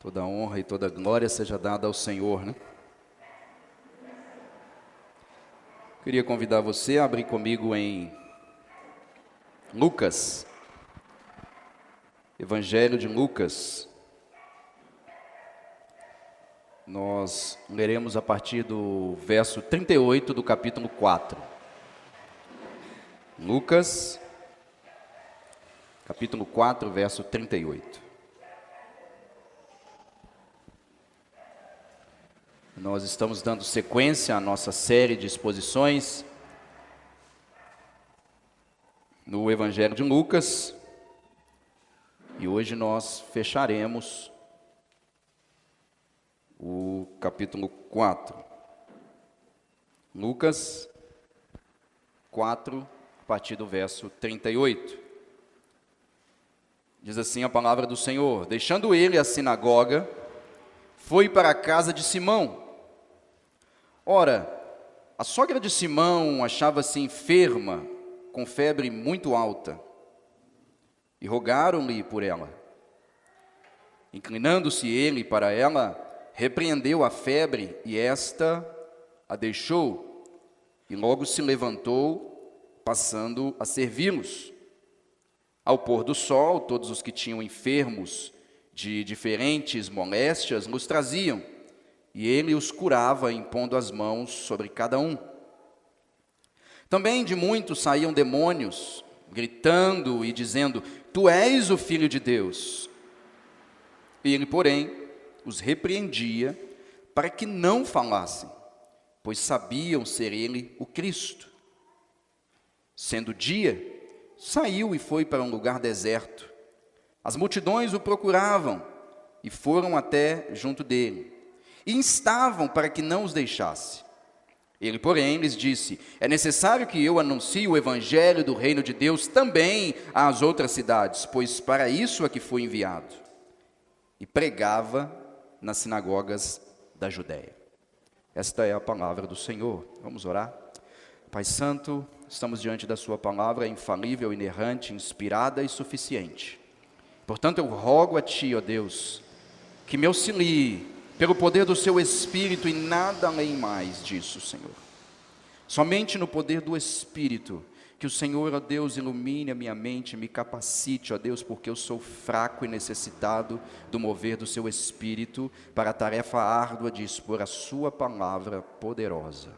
Toda honra e toda glória seja dada ao Senhor, né? Queria convidar você a abrir comigo em Lucas, Evangelho de Lucas. Nós leremos a partir do verso 38 do capítulo 4. Lucas, capítulo 4, verso 38. Nós estamos dando sequência à nossa série de exposições no Evangelho de Lucas, e hoje nós fecharemos o capítulo 4. Lucas 4, a partir do verso 38. Diz assim a palavra do Senhor: deixando ele a sinagoga, foi para a casa de Simão. Ora, a sogra de Simão achava-se enferma, com febre muito alta, e rogaram-lhe por ela. Inclinando-se ele para ela, repreendeu a febre, e esta a deixou, e logo se levantou, passando a servi-los. Ao pôr do sol, todos os que tinham enfermos de diferentes moléstias nos traziam, e ele os curava, impondo as mãos sobre cada um. Também de muitos saíam demônios, gritando e dizendo: Tu és o Filho de Deus. Ele, porém, os repreendia para que não falassem, pois sabiam ser ele o Cristo. Sendo dia, saiu e foi para um lugar deserto. As multidões o procuravam e foram até junto dele, e instavam para que não os deixasse. Ele, porém, lhes disse: é necessário que eu anuncie o evangelho do reino de Deus também às outras cidades, pois para isso é que fui enviado. E pregava nas sinagogas da Judéia. Esta é a palavra do Senhor. Vamos orar? Pai Santo, estamos diante da sua palavra infalível, inerrante, inspirada e suficiente. Portanto, eu rogo a Ti, ó Deus, que me auxilie pelo poder do Seu Espírito e nada além mais disso, Senhor. Somente no poder do Espírito, que o Senhor, ó Deus, ilumine a minha mente, me capacite, ó Deus, porque eu sou fraco e necessitado do mover do Seu Espírito para a tarefa árdua de expor a Sua palavra poderosa.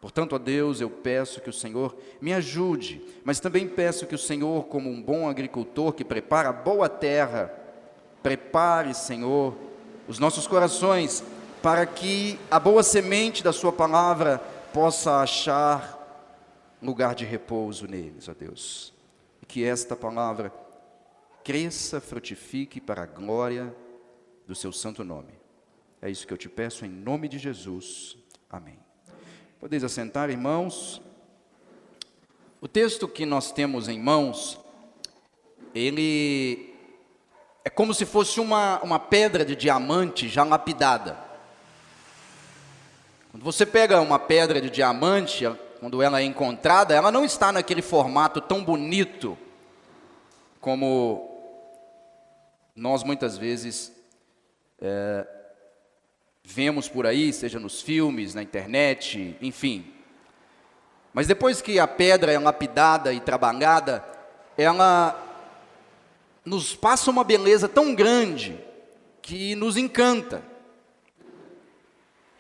Portanto, ó Deus, eu peço que o Senhor me ajude, mas também peço que o Senhor, como um bom agricultor que prepara a boa terra, prepare, Senhor, os nossos corações para que a boa semente da Sua palavra possa achar lugar de repouso neles, ó Deus. E que esta palavra cresça, frutifique para a glória do Seu santo nome. É isso que eu te peço em nome de Jesus. Amém. Podeis assentar, irmãos. O texto que nós temos em mãos, ele é como se fosse uma pedra de diamante já lapidada. Quando você pega uma pedra de diamante, quando ela é encontrada, ela não está naquele formato tão bonito como nós muitas vezes vemos por aí, seja nos filmes, na internet, enfim. Mas depois que a pedra é lapidada e trabalhada, ela nos passa uma beleza tão grande que nos encanta.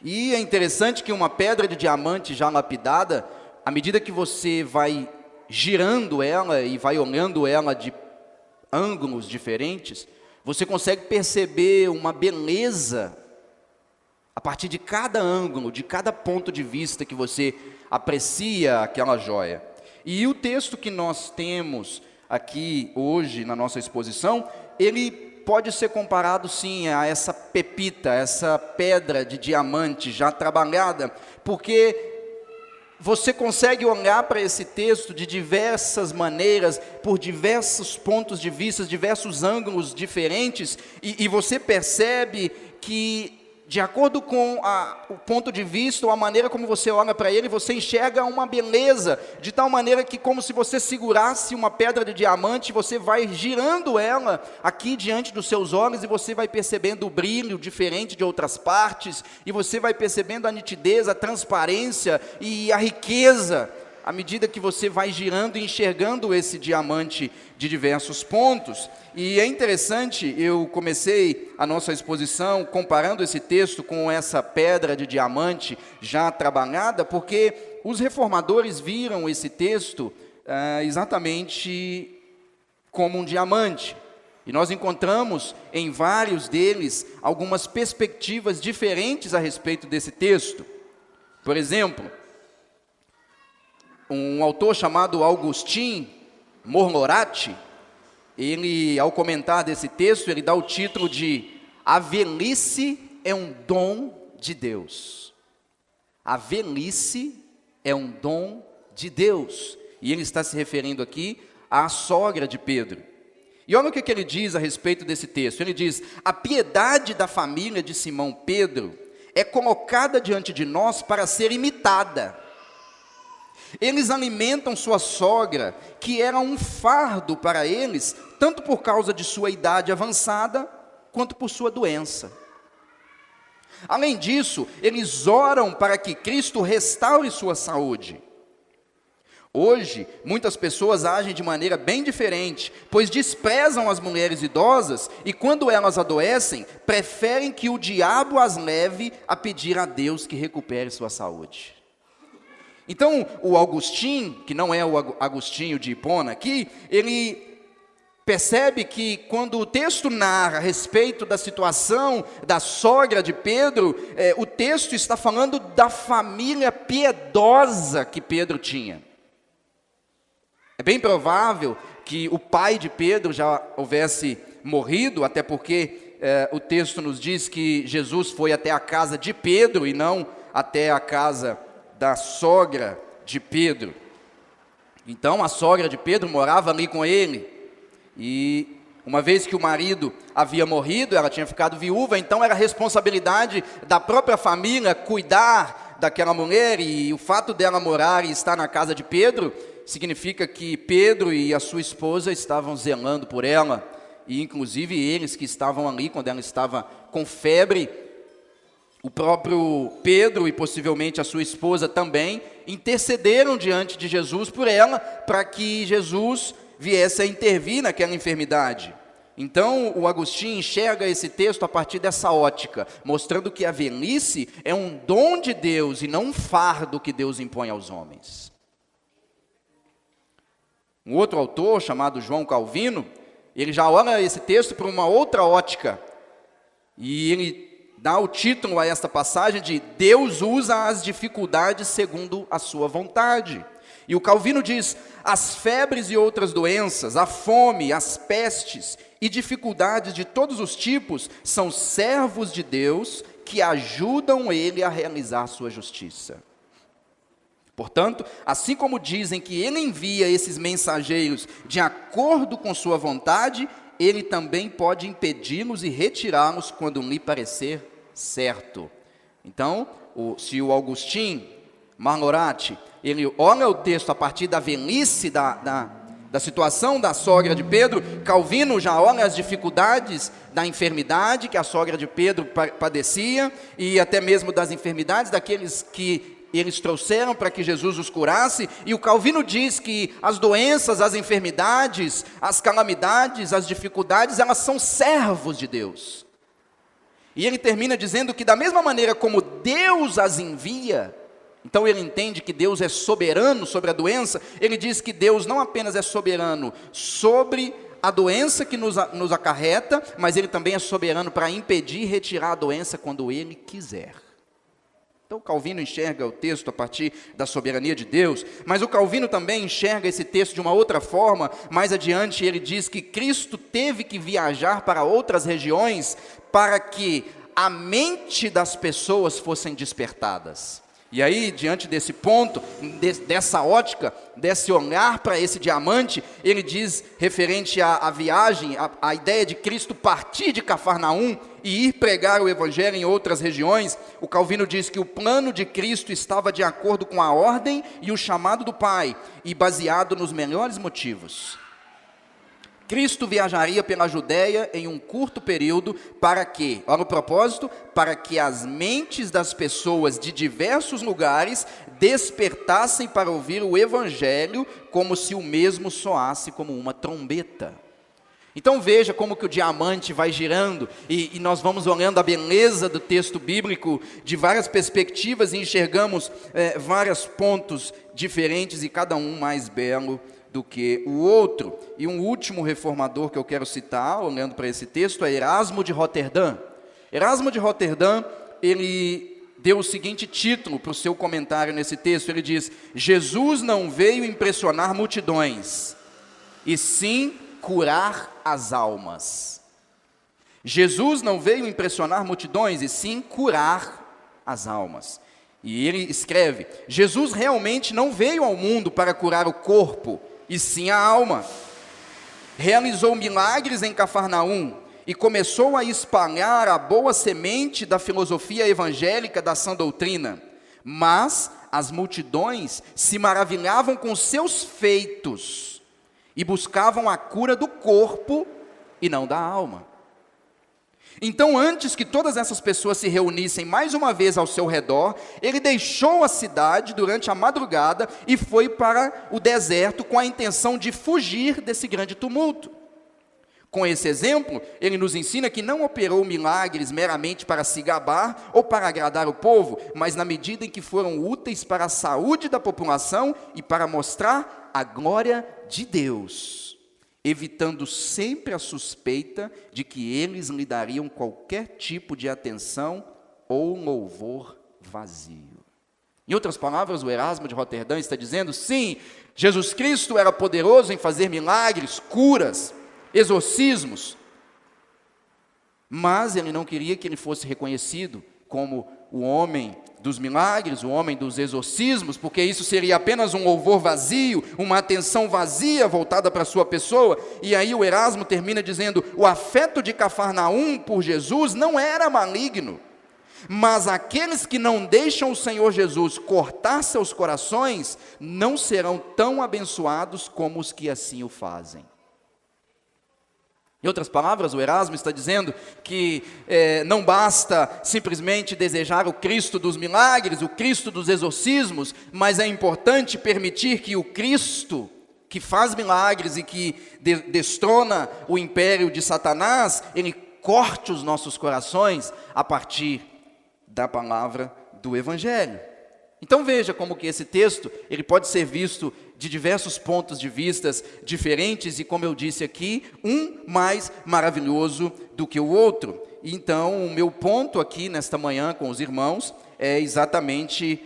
E é interessante que uma pedra de diamante já lapidada, à medida que você vai girando ela e vai olhando ela de ângulos diferentes, você consegue perceber uma beleza a partir de cada ângulo, de cada ponto de vista que você aprecia aquela joia. E o texto que nós temos aqui hoje na nossa exposição, ele pode ser comparado sim a essa pepita, essa pedra de diamante já trabalhada, porque você consegue olhar para esse texto de diversas maneiras, por diversos pontos de vista, diversos ângulos diferentes, e você percebe que de acordo com o ponto de vista ou a maneira como você olha para ele, você enxerga uma beleza, de tal maneira que como se você segurasse uma pedra de diamante, você vai girando ela aqui diante dos seus olhos e você vai percebendo o brilho diferente de outras partes, e você vai percebendo a nitidez, a transparência e a riqueza, à medida que você vai girando e enxergando esse diamante de diversos pontos. E é interessante, eu comecei a nossa exposição comparando esse texto com essa pedra de diamante já trabalhada, porque os reformadores viram esse texto exatamente como um diamante. E nós encontramos em vários deles algumas perspectivas diferentes a respeito desse texto. Por exemplo, um autor chamado Augustin Morlorati, ele, ao comentar desse texto, ele dá o título de A Velhice é um Dom de Deus. A velhice é um dom de Deus. E ele está se referindo aqui à sogra de Pedro. E olha o que ele diz a respeito desse texto. Ele diz: a piedade da família de Simão Pedro é colocada diante de nós para ser imitada. Eles alimentam sua sogra, que era um fardo para eles, tanto por causa de sua idade avançada, quanto por sua doença. Além disso, eles oram para que Cristo restaure sua saúde. Hoje, muitas pessoas agem de maneira bem diferente, pois desprezam as mulheres idosas e, quando elas adoecem, preferem que o diabo as leve a pedir a Deus que recupere sua saúde. Então, o Agostinho, que não é o Agostinho de Hipona aqui, ele percebe que quando o texto narra a respeito da situação da sogra de Pedro, o texto está falando da família piedosa que Pedro tinha. É bem provável que o pai de Pedro já houvesse morrido, até porque o texto nos diz que Jesus foi até a casa de Pedro e não até a casa da sogra de Pedro. Então a sogra de Pedro morava ali com ele, e uma vez que o marido havia morrido, ela tinha ficado viúva, então era responsabilidade da própria família cuidar daquela mulher, e o fato dela morar e estar na casa de Pedro, significa que Pedro e a sua esposa estavam zelando por ela, e inclusive eles que estavam ali quando ela estava com febre, o próprio Pedro e possivelmente a sua esposa também intercederam diante de Jesus por ela, para que Jesus viesse a intervir naquela enfermidade. Então o Agostinho enxerga esse texto a partir dessa ótica, mostrando que a velhice é um dom de Deus e não um fardo que Deus impõe aos homens. Um outro autor chamado João Calvino, ele já olha esse texto por uma outra ótica, e ele dá o título a esta passagem de Deus usa as dificuldades segundo a sua vontade. E o Calvino diz: as febres e outras doenças, a fome, as pestes e dificuldades de todos os tipos são servos de Deus que ajudam ele a realizar sua justiça. Portanto, assim como dizem que ele envia esses mensageiros de acordo com sua vontade, ele também pode impedi-los e retirá-los quando lhe parecer certo. Então, se o Agostinho Morlorati, ele olha o texto a partir da velhice da situação da sogra de Pedro, Calvino já olha as dificuldades da enfermidade que a sogra de Pedro padecia, e até mesmo das enfermidades daqueles que eles trouxeram para que Jesus os curasse, e o Calvino diz que as doenças, as enfermidades, as calamidades, as dificuldades, elas são servos de Deus. E ele termina dizendo que da mesma maneira como Deus as envia, então ele entende que Deus é soberano sobre a doença, ele diz que Deus não apenas é soberano sobre a doença que nos acarreta, mas ele também é soberano para impedir e retirar a doença quando ele quiser. Então Calvino enxerga o texto a partir da soberania de Deus, mas o Calvino também enxerga esse texto de uma outra forma. Mais adiante ele diz que Cristo teve que viajar para outras regiões para que a mente das pessoas fossem despertadas. E aí, diante desse ponto, dessa ótica, desse olhar para esse diamante, ele diz, referente à viagem, a ideia de Cristo partir de Cafarnaum e ir pregar o evangelho em outras regiões. O Calvino diz que o plano de Cristo estava de acordo com a ordem e o chamado do Pai, e baseado nos melhores motivos. Cristo viajaria pela Judéia em um curto período para que, olha o propósito, para que as mentes das pessoas de diversos lugares despertassem para ouvir o evangelho como se o mesmo soasse como uma trombeta. Então veja como que o diamante vai girando e nós vamos olhando a beleza do texto bíblico de várias perspectivas e enxergamos vários pontos diferentes e cada um mais belo do que o outro. E um último reformador que eu quero citar, olhando para esse texto, é Erasmo de Roterdã. Erasmo de Roterdã, ele deu o seguinte título para o seu comentário nesse texto, ele diz: Jesus não veio impressionar multidões, e sim curar as almas. Jesus não veio impressionar multidões, e sim curar as almas. E ele escreve: Jesus realmente não veio ao mundo para curar o corpo, e sim a alma. Realizou milagres em Cafarnaum e começou a espalhar a boa semente da filosofia evangélica da sã doutrina. Mas as multidões se maravilhavam com seus feitos e buscavam a cura do corpo e não da alma. Então, antes que todas essas pessoas se reunissem mais uma vez ao seu redor, ele deixou a cidade durante a madrugada e foi para o deserto com a intenção de fugir desse grande tumulto. Com esse exemplo, ele nos ensina que não operou milagres meramente para se gabar ou para agradar o povo, mas na medida em que foram úteis para a saúde da população e para mostrar a glória de Deus, evitando sempre a suspeita de que eles lhe dariam qualquer tipo de atenção ou louvor vazio. Em outras palavras, o Erasmo de Roterdã está dizendo, sim, Jesus Cristo era poderoso em fazer milagres, curas, exorcismos, mas ele não queria que ele fosse reconhecido como o homem dos milagres, o homem dos exorcismos, porque isso seria apenas um louvor vazio, uma atenção vazia voltada para a sua pessoa. E aí o Erasmo termina dizendo, o afeto de Cafarnaum por Jesus não era maligno, mas aqueles que não deixam o Senhor Jesus cortar seus corações, não serão tão abençoados como os que assim o fazem. Em outras palavras, o Erasmo está dizendo que não basta simplesmente desejar o Cristo dos milagres, o Cristo dos exorcismos, mas é importante permitir que o Cristo, que faz milagres e que destrona o império de Satanás, ele corte os nossos corações a partir da palavra do Evangelho. Então veja como que esse texto, ele pode ser visto de diversos pontos de vistas diferentes e, como eu disse aqui, um mais maravilhoso do que o outro. Então, o meu ponto aqui nesta manhã com os irmãos é exatamente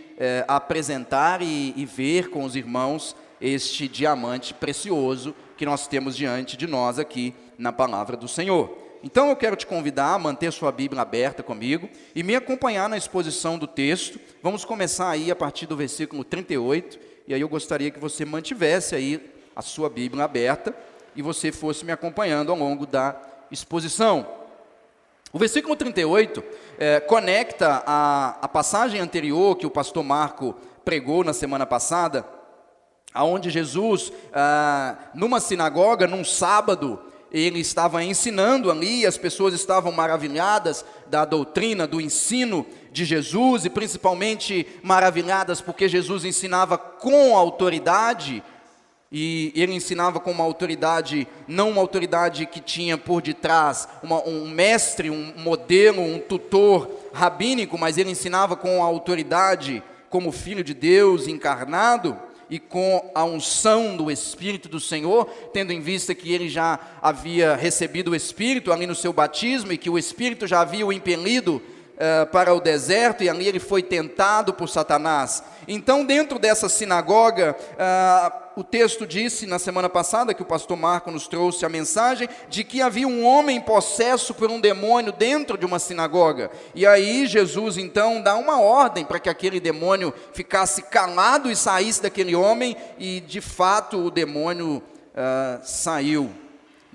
apresentar e ver com os irmãos este diamante precioso que nós temos diante de nós aqui na palavra do Senhor. Então eu quero te convidar a manter sua Bíblia aberta comigo e me acompanhar na exposição do texto. Vamos começar aí a partir do versículo 38, e aí eu gostaria que você mantivesse aí a sua Bíblia aberta e você fosse me acompanhando ao longo da exposição. O versículo 38 conecta a passagem anterior que o pastor Marco pregou na semana passada, aonde Jesus, numa sinagoga, num sábado, ele estava ensinando ali, as pessoas estavam maravilhadas da doutrina, do ensino de Jesus, e principalmente maravilhadas porque Jesus ensinava com autoridade, e ele ensinava com uma autoridade, não uma autoridade que tinha por detrás um mestre, um modelo, um tutor rabínico, mas ele ensinava com a autoridade como Filho de Deus encarnado, e com a unção do Espírito do Senhor, tendo em vista que ele já havia recebido o Espírito ali no seu batismo, e que o Espírito já havia o impelido para o deserto, e ali ele foi tentado por Satanás. Então, dentro dessa sinagoga, o texto disse na semana passada, que o pastor Marco nos trouxe a mensagem, de que havia um homem possesso por um demônio dentro de uma sinagoga. E aí Jesus então dá uma ordem para que aquele demônio ficasse calado e saísse daquele homem, e de fato o demônio saiu.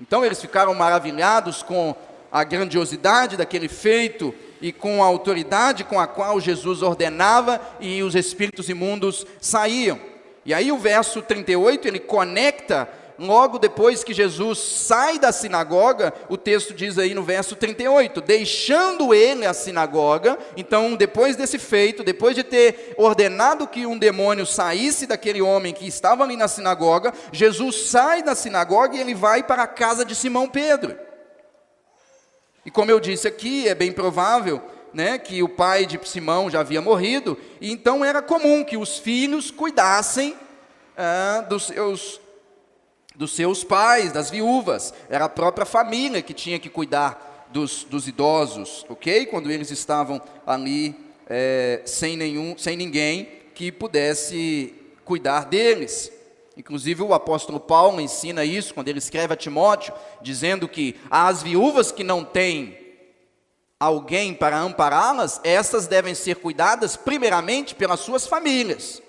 Então eles ficaram maravilhados com a grandiosidade daquele feito e com a autoridade com a qual Jesus ordenava, e os espíritos imundos saíam. E aí o verso 38, ele conecta, logo depois que Jesus sai da sinagoga, o texto diz aí no verso 38, deixando ele a sinagoga. Então, depois desse feito, depois de ter ordenado que um demônio saísse daquele homem que estava ali na sinagoga, Jesus sai da sinagoga e ele vai para a casa de Simão Pedro. E como eu disse aqui, é bem provável, né, que o pai de Simão já havia morrido, e então era comum que os filhos cuidassem dos seus pais, das viúvas. Era a própria família que tinha que cuidar dos idosos, ok? Quando eles estavam ali sem ninguém que pudesse cuidar deles. Inclusive o apóstolo Paulo ensina isso quando ele escreve a Timóteo, dizendo que as viúvas que não têm alguém para ampará-las, essas devem ser cuidadas primeiramente pelas suas famílias.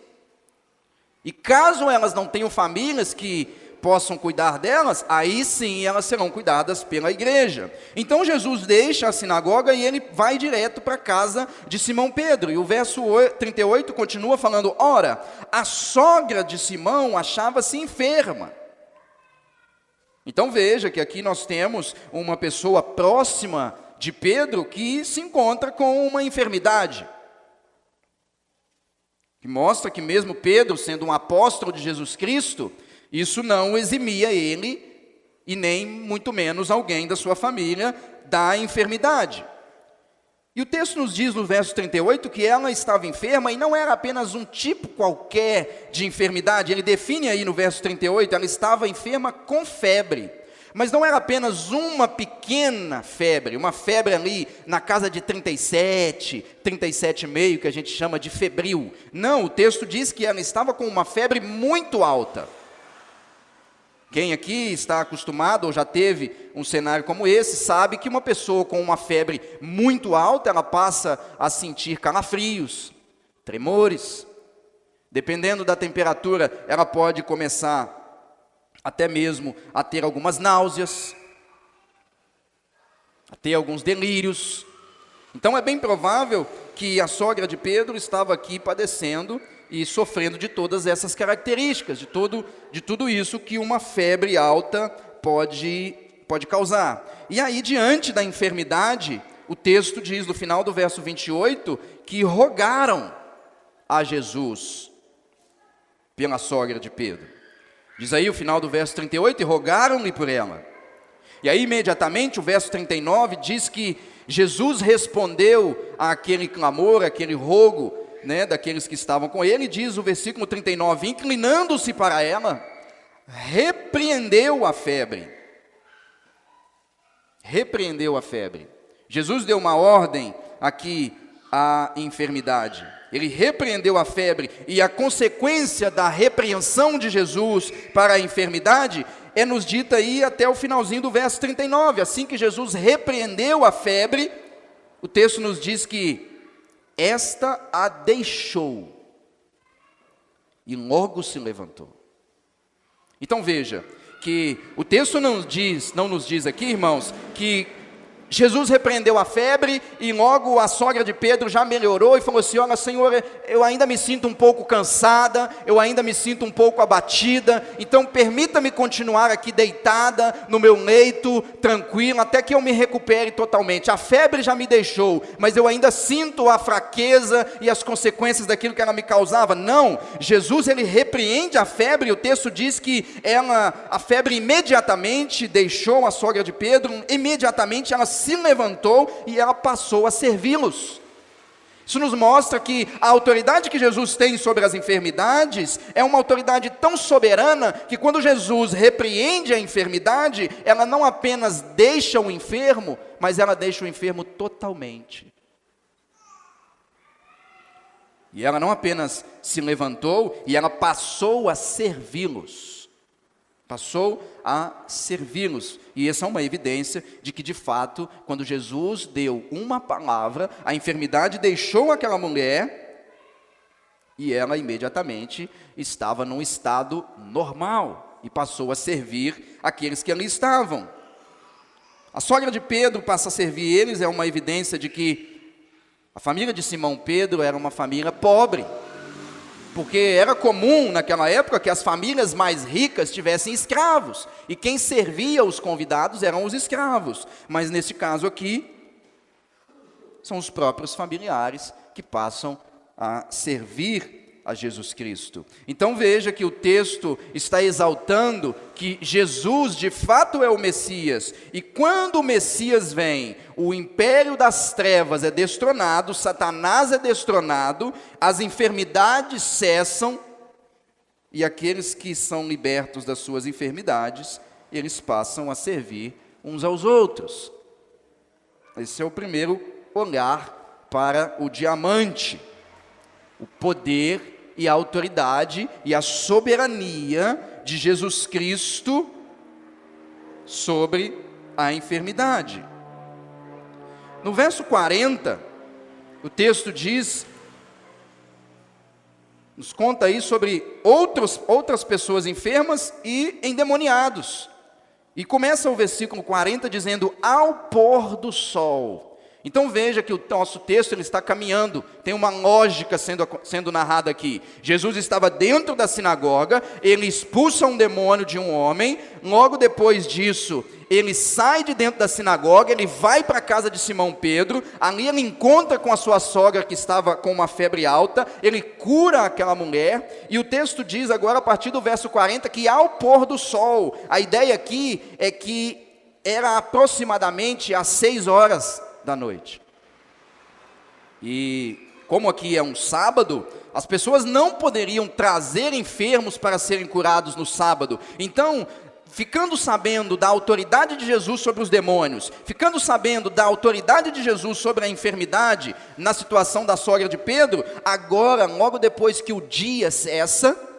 E caso elas não tenham famílias que possam cuidar delas, aí sim elas serão cuidadas pela igreja. Então Jesus deixa a sinagoga e ele vai direto para a casa de Simão Pedro. E o verso 38 continua falando: ora, a sogra de Simão achava-se enferma. Então veja que aqui nós temos uma pessoa próxima de Pedro que se encontra com uma enfermidade. Que mostra que mesmo Pedro, sendo um apóstolo de Jesus Cristo, isso não eximia ele, e nem muito menos alguém da sua família, da enfermidade. E o texto nos diz no verso 38 que ela estava enferma, e não era apenas um tipo qualquer de enfermidade. Ele define aí no verso 38, ela estava enferma com febre. Mas não era apenas uma pequena febre, uma febre ali na casa de 37,5, que a gente chama de febril. Não, o texto diz que ela estava com uma febre muito alta. Quem aqui está acostumado ou já teve um cenário como esse, sabe que uma pessoa com uma febre muito alta, ela passa a sentir calafrios, tremores. Dependendo da temperatura, ela pode começar até mesmo a ter algumas náuseas, a ter alguns delírios. Então é bem provável que a sogra de Pedro estava aqui padecendo e sofrendo de todas essas características, de tudo isso que uma febre alta pode causar. E aí, diante da enfermidade, o texto diz no final do verso 28, que rogaram a Jesus pela sogra de Pedro. Diz aí o final do verso 38, e rogaram-lhe por ela. E aí, imediatamente, o verso 39 diz que Jesus respondeu àquele clamor, àquele rogo, daqueles que estavam com ele. Diz o versículo 39, inclinando-se para ela, repreendeu a febre. Repreendeu a febre. Jesus deu uma ordem aqui à enfermidade. Ele repreendeu a febre, e a consequência da repreensão de Jesus para a enfermidade é nos dita aí até o finalzinho do verso 39. Assim que Jesus repreendeu a febre, o texto nos diz que esta a deixou e logo se levantou. Então veja que o texto não nos diz aqui, irmãos, que Jesus repreendeu a febre e logo a sogra de Pedro já melhorou e falou assim: olha, Senhor, eu ainda me sinto um pouco cansada, eu ainda me sinto um pouco abatida, então permita-me continuar aqui deitada no meu leito, tranquila, até que eu me recupere totalmente. A febre já me deixou, mas eu ainda sinto a fraqueza e as consequências daquilo que ela me causava. Não, Jesus, ele repreende a febre, e o texto diz que a febre imediatamente deixou a sogra de Pedro, imediatamente ela se levantou e ela passou a servi-los. Isso nos mostra que a autoridade que Jesus tem sobre as enfermidades é uma autoridade tão soberana que quando Jesus repreende a enfermidade, ela não apenas deixa o enfermo, mas ela deixa o enfermo totalmente. E ela não apenas se levantou, e ela passou a servi-los. Passou a servi-los. E essa é uma evidência de que, de fato, quando Jesus deu uma palavra, a enfermidade deixou aquela mulher e ela imediatamente estava num estado normal e passou a servir aqueles que ali estavam. A sogra de Pedro passa a servir eles, é uma evidência de que a família de Simão Pedro era uma família pobre, porque era comum naquela época que as famílias mais ricas tivessem escravos, e quem servia os convidados eram os escravos, mas nesse caso aqui, são os próprios familiares que passam a servir a Jesus Cristo. Então veja que o texto está exaltando que Jesus de fato é o Messias, e quando o Messias vem, o império das trevas é destronado, Satanás é destronado, as enfermidades cessam, e aqueles que são libertos das suas enfermidades, eles passam a servir uns aos outros. Esse é o primeiro olhar para o diamante, o poder e a autoridade e a soberania de Jesus Cristo sobre a enfermidade. No verso 40, o texto nos conta aí sobre outras pessoas enfermas e endemoniados. E começa o versículo 40 dizendo, ao pôr do sol. Então veja que o nosso texto ele está caminhando, tem uma lógica sendo narrada aqui. Jesus estava dentro da sinagoga, ele expulsa um demônio de um homem, logo depois disso, ele sai de dentro da sinagoga, ele vai para a casa de Simão Pedro, ali ele encontra com a sua sogra que estava com uma febre alta, ele cura aquela mulher, e o texto diz agora a partir do verso 40 que ao pôr do sol, a ideia aqui é que era aproximadamente às 6 horas da noite. E como aqui é um sábado, as pessoas não poderiam trazer enfermos para serem curados no sábado. Então, ficando sabendo da autoridade de Jesus sobre os demônios, ficando sabendo da autoridade de Jesus sobre a enfermidade, na situação da sogra de Pedro, agora, logo depois que o dia cessa,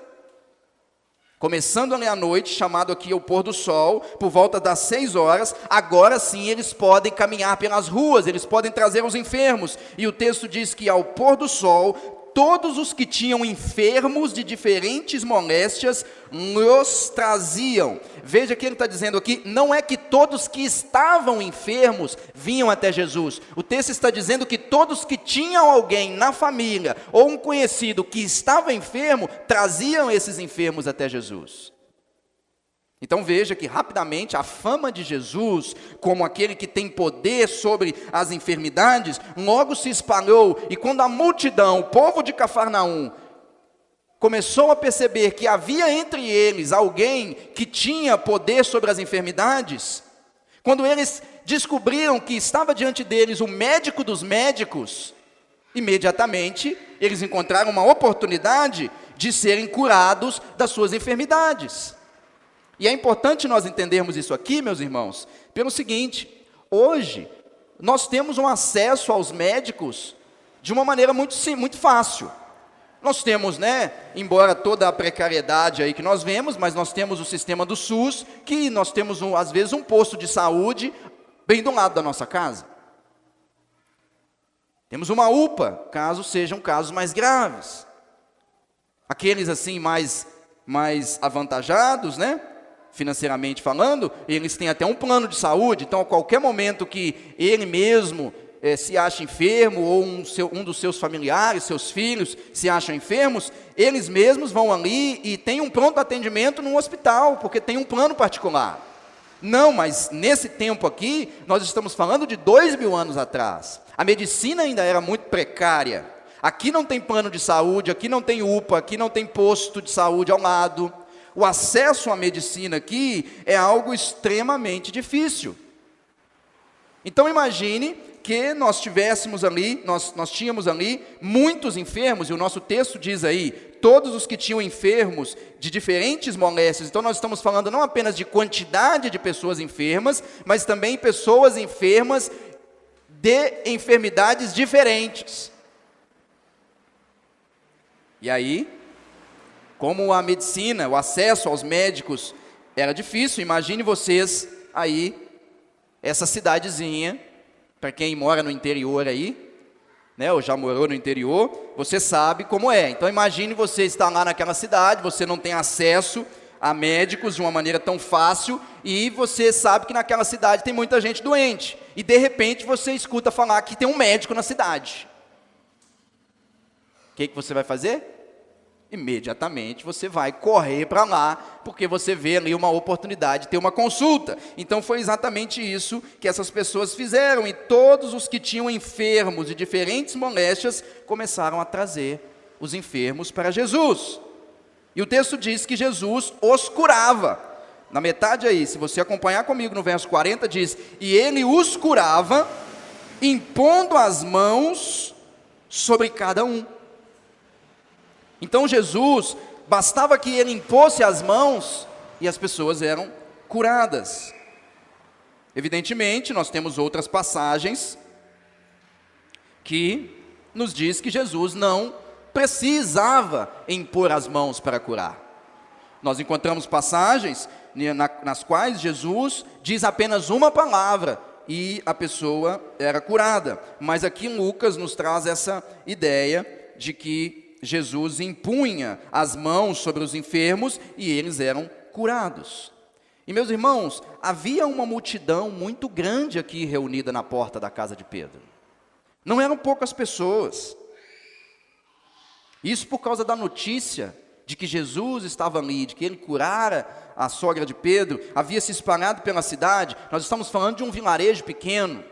começando ali à noite, chamado aqui ao pôr do sol, por volta das 6 horas, agora sim eles podem caminhar pelas ruas, eles podem trazer os enfermos. E o texto diz que ao pôr do sol, todos os que tinham enfermos de diferentes moléstias, os traziam. Veja que ele está dizendo aqui, não é que todos que estavam enfermos vinham até Jesus. O texto está dizendo que todos que tinham alguém na família, ou um conhecido que estava enfermo, traziam esses enfermos até Jesus. Então veja que rapidamente a fama de Jesus, como aquele que tem poder sobre as enfermidades, logo se espalhou, e quando a multidão, o povo de Cafarnaum, começou a perceber que havia entre eles alguém que tinha poder sobre as enfermidades, quando eles descobriram que estava diante deles o médico dos médicos, imediatamente eles encontraram uma oportunidade de serem curados das suas enfermidades. E é importante nós entendermos isso aqui, meus irmãos, pelo seguinte: hoje nós temos um acesso aos médicos de uma maneira muito fácil. Nós temos, embora toda a precariedade aí que nós vemos, mas nós temos o sistema do SUS, que nós temos às vezes um posto de saúde bem do lado da nossa casa. Temos uma UPA, caso sejam casos mais graves. Aqueles assim mais avantajados, financeiramente falando, eles têm até um plano de saúde, então a qualquer momento que ele mesmo se acha enfermo, ou um dos seus familiares, seus filhos, se acham enfermos, eles mesmos vão ali e têm um pronto atendimento no hospital, porque tem um plano particular. Não, mas nesse tempo aqui, nós estamos falando de 2000 anos atrás. A medicina ainda era muito precária. Aqui não tem plano de saúde, aqui não tem UPA, aqui não tem posto de saúde ao lado. O acesso à medicina aqui é algo extremamente difícil. Então imagine que nós tínhamos ali muitos enfermos, e o nosso texto diz aí, todos os que tinham enfermos de diferentes moléstias. Então nós estamos falando não apenas de quantidade de pessoas enfermas, mas também pessoas enfermas de enfermidades diferentes. E aí, como a medicina, o acesso aos médicos era difícil, imagine vocês aí, essa cidadezinha, para quem mora no interior aí, né, ou já morou no interior, você sabe como é. Então imagine você estar lá naquela cidade, você não tem acesso a médicos de uma maneira tão fácil, e você sabe que naquela cidade tem muita gente doente, e de repente você escuta falar que tem um médico na cidade. O que você vai fazer? Imediatamente você vai correr para lá, porque você vê ali uma oportunidade de ter uma consulta. Então foi exatamente isso que essas pessoas fizeram, e todos os que tinham enfermos de diferentes moléstias começaram a trazer os enfermos para Jesus. E o texto diz que Jesus os curava. Na metade aí, se você acompanhar comigo no verso 40, diz: e ele os curava, impondo as mãos sobre cada um. Então Jesus, bastava que ele impôsse as mãos e as pessoas eram curadas. Evidentemente, nós temos outras passagens que nos diz que Jesus não precisava impor as mãos para curar. Nós encontramos passagens nas quais Jesus diz apenas uma palavra e a pessoa era curada. Mas aqui Lucas nos traz essa ideia de que Jesus impunha as mãos sobre os enfermos e eles eram curados. E meus irmãos, havia uma multidão muito grande aqui reunida na porta da casa de Pedro. Não eram poucas pessoas. Isso por causa da notícia de que Jesus estava ali, de que ele curara a sogra de Pedro, havia se espalhado pela cidade. Nós estamos falando de um vilarejo pequeno.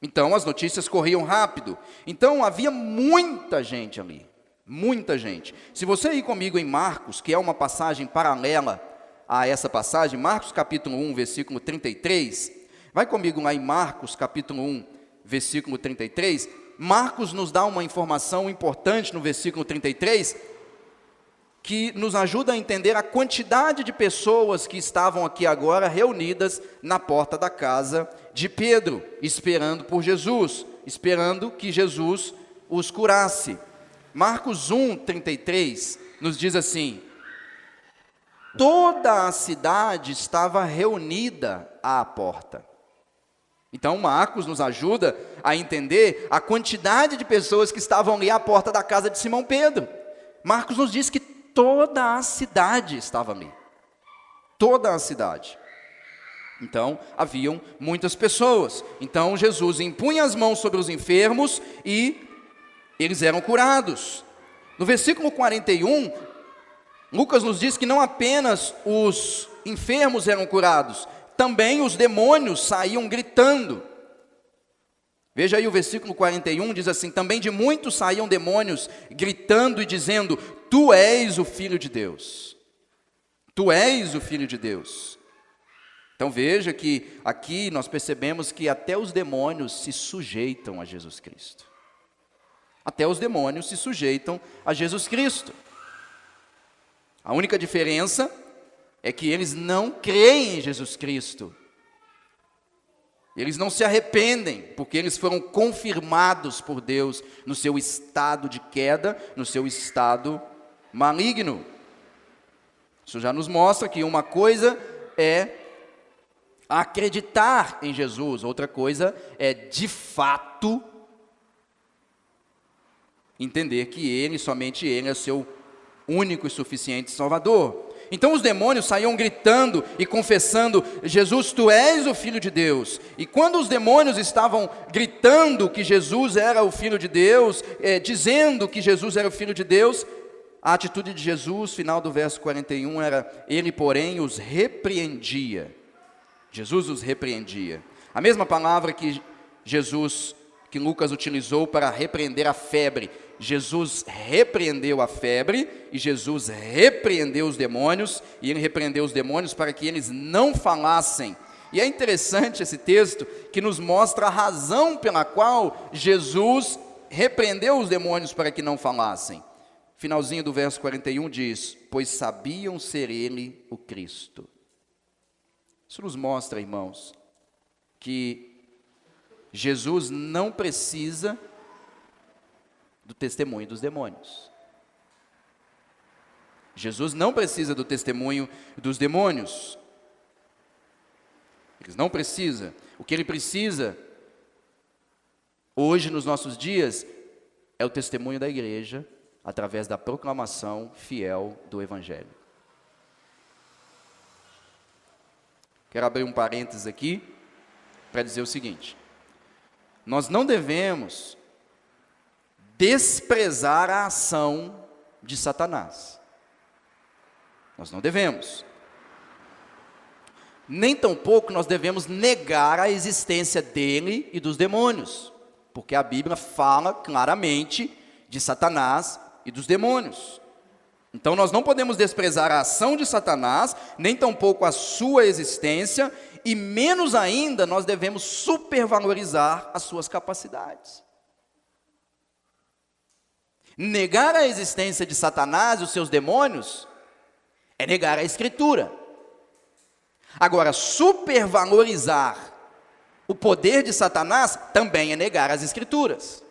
Então as notícias corriam rápido. Então havia muita gente ali, muita gente. Se você ir comigo em Marcos, que é uma passagem paralela a essa passagem, Marcos capítulo 1, versículo 33, vai comigo lá em Marcos capítulo 1, versículo 33, Marcos nos dá uma informação importante no versículo 33, que nos ajuda a entender a quantidade de pessoas que estavam aqui agora reunidas na porta da casa de Pedro, esperando por Jesus, esperando que Jesus os curasse. Marcos 1, 33 nos diz assim: toda a cidade estava reunida à porta. Então Marcos nos ajuda a entender a quantidade de pessoas que estavam ali à porta da casa de Simão Pedro. Marcos nos diz que toda a cidade estava ali. Toda a cidade. Então, haviam muitas pessoas. Então, Jesus impunha as mãos sobre os enfermos e eles eram curados. No versículo 41, Lucas nos diz que não apenas os enfermos eram curados, também os demônios saíam gritando. Veja aí o versículo 41, diz assim: também de muitos saíam demônios gritando e dizendo: tu és o Filho de Deus. Tu és o Filho de Deus. Então veja que aqui nós percebemos que até os demônios se sujeitam a Jesus Cristo. Até os demônios se sujeitam a Jesus Cristo. A única diferença é que eles não creem em Jesus Cristo. Eles não se arrependem, porque eles foram confirmados por Deus no seu estado de queda, no seu estado maligno. Isso já nos mostra que uma coisa é acreditar em Jesus, outra coisa é, de fato, entender que Ele, somente Ele, é seu único e suficiente Salvador. Então os demônios saíam gritando e confessando: Jesus, tu és o Filho de Deus. E quando os demônios estavam gritando que Jesus era o Filho de Deus, dizendo que Jesus era o Filho de Deus, a atitude de Jesus, final do verso 41, era: ele, porém, os repreendia. Jesus os repreendia. A mesma palavra que Lucas utilizou para repreender a febre. Jesus repreendeu a febre e Jesus repreendeu os demônios, e ele repreendeu os demônios para que eles não falassem. E é interessante esse texto que nos mostra a razão pela qual Jesus repreendeu os demônios para que não falassem. Finalzinho do verso 41 diz: pois sabiam ser ele o Cristo. Isso nos mostra, irmãos, que Jesus não precisa do testemunho dos demônios. Jesus não precisa do testemunho dos demônios. Ele não precisa. O que ele precisa, hoje, nos nossos dias, é o testemunho da igreja, através da proclamação fiel do Evangelho. Quero abrir um parênteses aqui, para dizer o seguinte: nós não devemos desprezar a ação de Satanás. Nós não devemos. Nem tampouco nós devemos negar a existência dele e dos demônios, porque a Bíblia fala claramente de Satanás e dos demônios. Então nós não podemos desprezar a ação de Satanás, nem tampouco a sua existência, e menos ainda nós devemos supervalorizar as suas capacidades. Negar a existência de Satanás e os seus demônios é negar a Escritura. Agora, supervalorizar o poder de Satanás também é negar as Escrituras.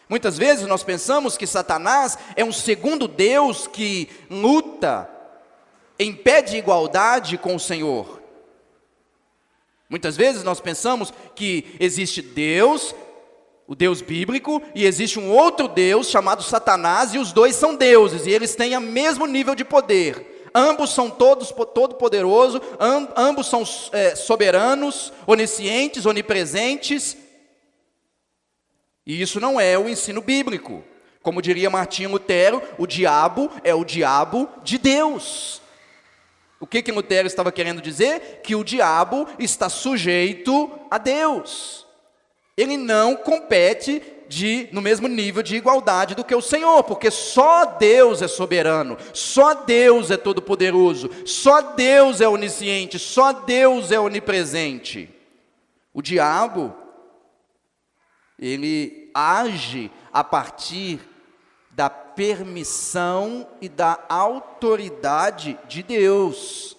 Muitas vezes nós pensamos que Satanás é um segundo Deus que luta em pé de igualdade com o Senhor. Muitas vezes nós pensamos que existe Deus, o Deus bíblico, e existe um outro Deus chamado Satanás, e os dois são deuses, e eles têm o mesmo nível de poder. Ambos são todo-poderosos, ambos são soberanos, oniscientes, onipresentes. E isso não é o ensino bíblico. Como diria Martinho Lutero, o diabo é o diabo de Deus. O que Lutero estava querendo dizer? Que o diabo está sujeito a Deus. Ele não compete no mesmo nível de igualdade do que o Senhor, porque só Deus é soberano, só Deus é todo-poderoso, só Deus é onisciente, só Deus é onipresente. O diabo, ele age a partir da permissão e da autoridade de Deus.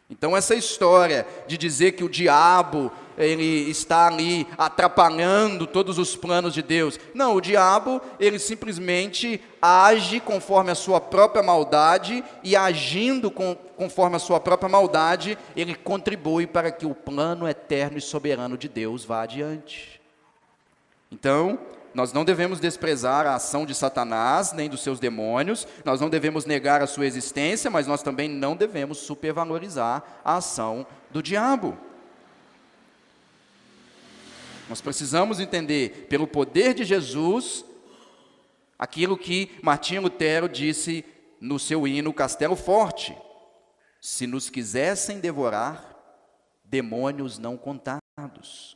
Então essa história de dizer que o diabo ele está ali atrapalhando todos os planos de Deus. Não, o diabo, ele simplesmente age conforme a sua própria maldade, e agindo conforme a sua própria maldade, ele contribui para que o plano eterno e soberano de Deus vá adiante. Então, nós não devemos desprezar a ação de Satanás, nem dos seus demônios, nós não devemos negar a sua existência, mas nós também não devemos supervalorizar a ação do diabo. Nós precisamos entender, pelo poder de Jesus, aquilo que Martinho Lutero disse no seu hino Castelo Forte: se nos quisessem devorar, demônios não contados,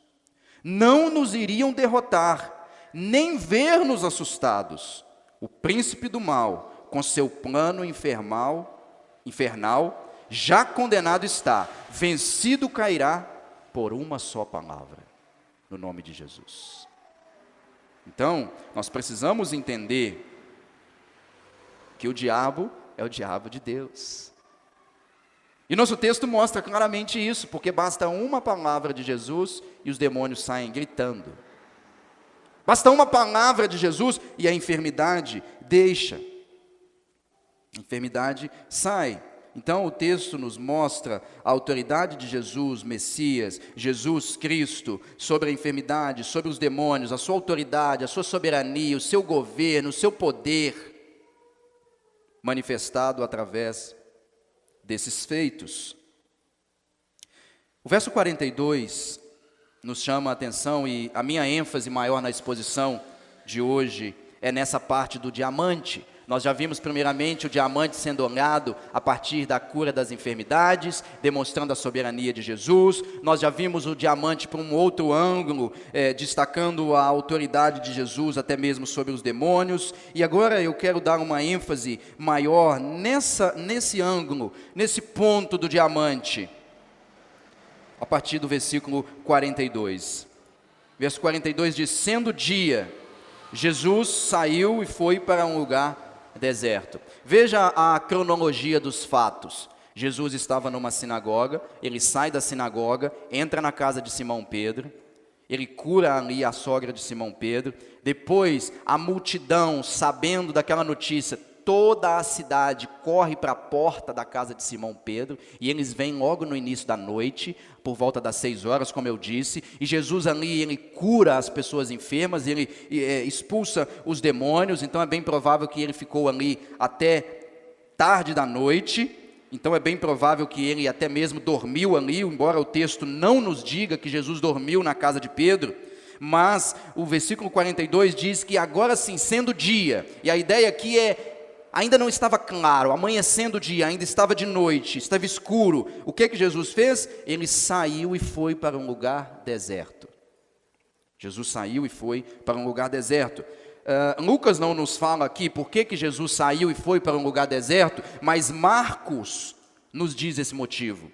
não nos iriam derrotar, nem ver-nos assustados. O príncipe do mal, com seu plano infernal, já condenado está, vencido cairá por uma só palavra. No nome de Jesus. Então, nós precisamos entender que o diabo é o diabo de Deus. E nosso texto mostra claramente isso, porque basta uma palavra de Jesus e os demônios saem gritando. Basta uma palavra de Jesus e a enfermidade deixa. A enfermidade sai. Então o texto nos mostra a autoridade de Jesus, Messias, Jesus Cristo, sobre a enfermidade, sobre os demônios, a sua autoridade, a sua soberania, o seu governo, o seu poder, manifestado através desses feitos. O verso 42 nos chama a atenção, e a minha ênfase maior na exposição de hoje é nessa parte do diamante. Nós já vimos primeiramente o diamante sendo olhado a partir da cura das enfermidades, demonstrando a soberania de Jesus. Nós já vimos o diamante por um outro ângulo, destacando a autoridade de Jesus até mesmo sobre os demônios. E agora eu quero dar uma ênfase maior nesse ângulo, nesse ponto do diamante, a partir do versículo 42. Verso 42 diz: sendo dia, Jesus saiu e foi para um lugar deserto. Veja a cronologia dos fatos. Jesus estava numa sinagoga, ele sai da sinagoga, entra na casa de Simão Pedro, ele cura ali a sogra de Simão Pedro. Depois, a multidão, sabendo daquela notícia, toda a cidade corre para a porta da casa de Simão Pedro, e eles vêm logo no início da noite, por volta das 6 horas, como eu disse, e Jesus ali, ele cura as pessoas enfermas, ele expulsa os demônios, então é bem provável que ele ficou ali até tarde da noite, então é bem provável que ele até mesmo dormiu ali, embora o texto não nos diga que Jesus dormiu na casa de Pedro, mas o versículo 42 diz que agora sim, sendo dia, e a ideia aqui ainda não estava claro, amanhecendo o dia, ainda estava de noite, estava escuro. O que Jesus fez? Ele saiu e foi para um lugar deserto. Jesus saiu e foi para um lugar deserto. Lucas não nos fala aqui por que Jesus saiu e foi para um lugar deserto, mas Marcos nos diz esse motivo.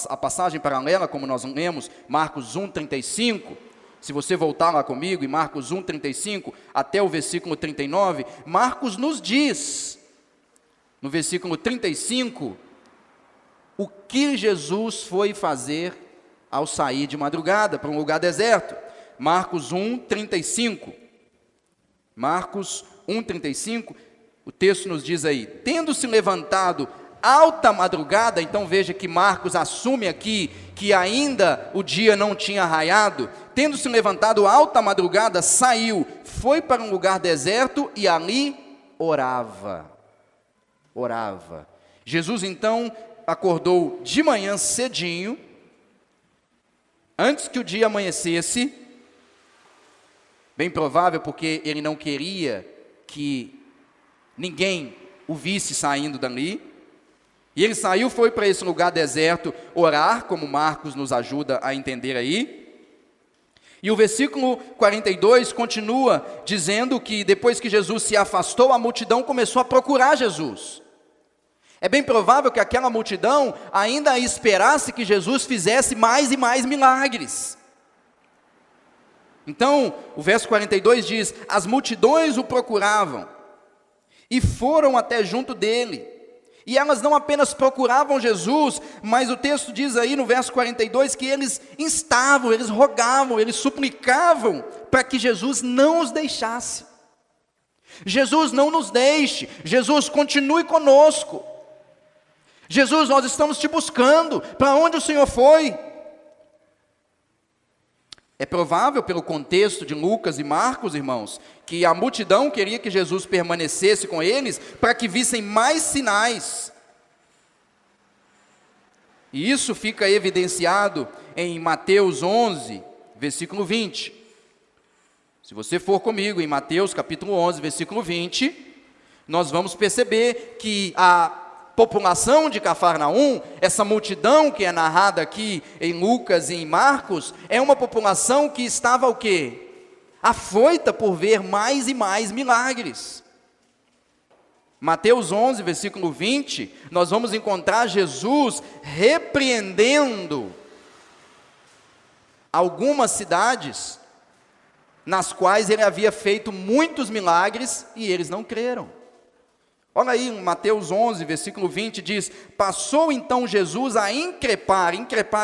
A passagem paralela, como nós lemos, Marcos 1:35, se você voltar lá comigo, em Marcos 1:35, até o versículo 39, Marcos nos diz, no versículo 35, o que Jesus foi fazer ao sair de madrugada para um lugar deserto. Marcos 1:35. Marcos 1:35, o texto nos diz aí: tendo-se levantado alta madrugada, então veja que Marcos assume aqui que ainda o dia não tinha raiado, tendo-se levantado alta madrugada, saiu, foi para um lugar deserto e ali orava. Jesus então acordou de manhã cedinho, antes que o dia amanhecesse, bem provável porque ele não queria que ninguém o visse saindo dali. E ele saiu, foi para esse lugar deserto orar, como Marcos nos ajuda a entender aí. E o versículo 42 continua dizendo que depois que Jesus se afastou, a multidão começou a procurar Jesus. É bem provável que aquela multidão ainda esperasse que Jesus fizesse mais e mais milagres. Então, o verso 42 diz: as multidões o procuravam e foram até junto dele. E elas não apenas procuravam Jesus, mas o texto diz aí no verso 42 que eles instavam, eles rogavam, eles suplicavam para que Jesus não os deixasse. Jesus, não nos deixe. Jesus, continue conosco. Jesus, nós estamos te buscando. Para onde o Senhor foi? É provável, pelo contexto de Lucas e Marcos, irmãos, que a multidão queria que Jesus permanecesse com eles para que vissem mais sinais. E isso fica evidenciado em Mateus 11, versículo 20. Se você for comigo em Mateus capítulo 11, versículo 20, nós vamos perceber que a população de Cafarnaum, essa multidão que é narrada aqui em Lucas e em Marcos, é uma população que estava o quê? Afoita por ver mais e mais milagres. Mateus 11, versículo 20, nós vamos encontrar Jesus repreendendo algumas cidades nas quais ele havia feito muitos milagres e eles não creram. Olha aí, em Mateus 11, versículo 20, diz: passou então Jesus a increpar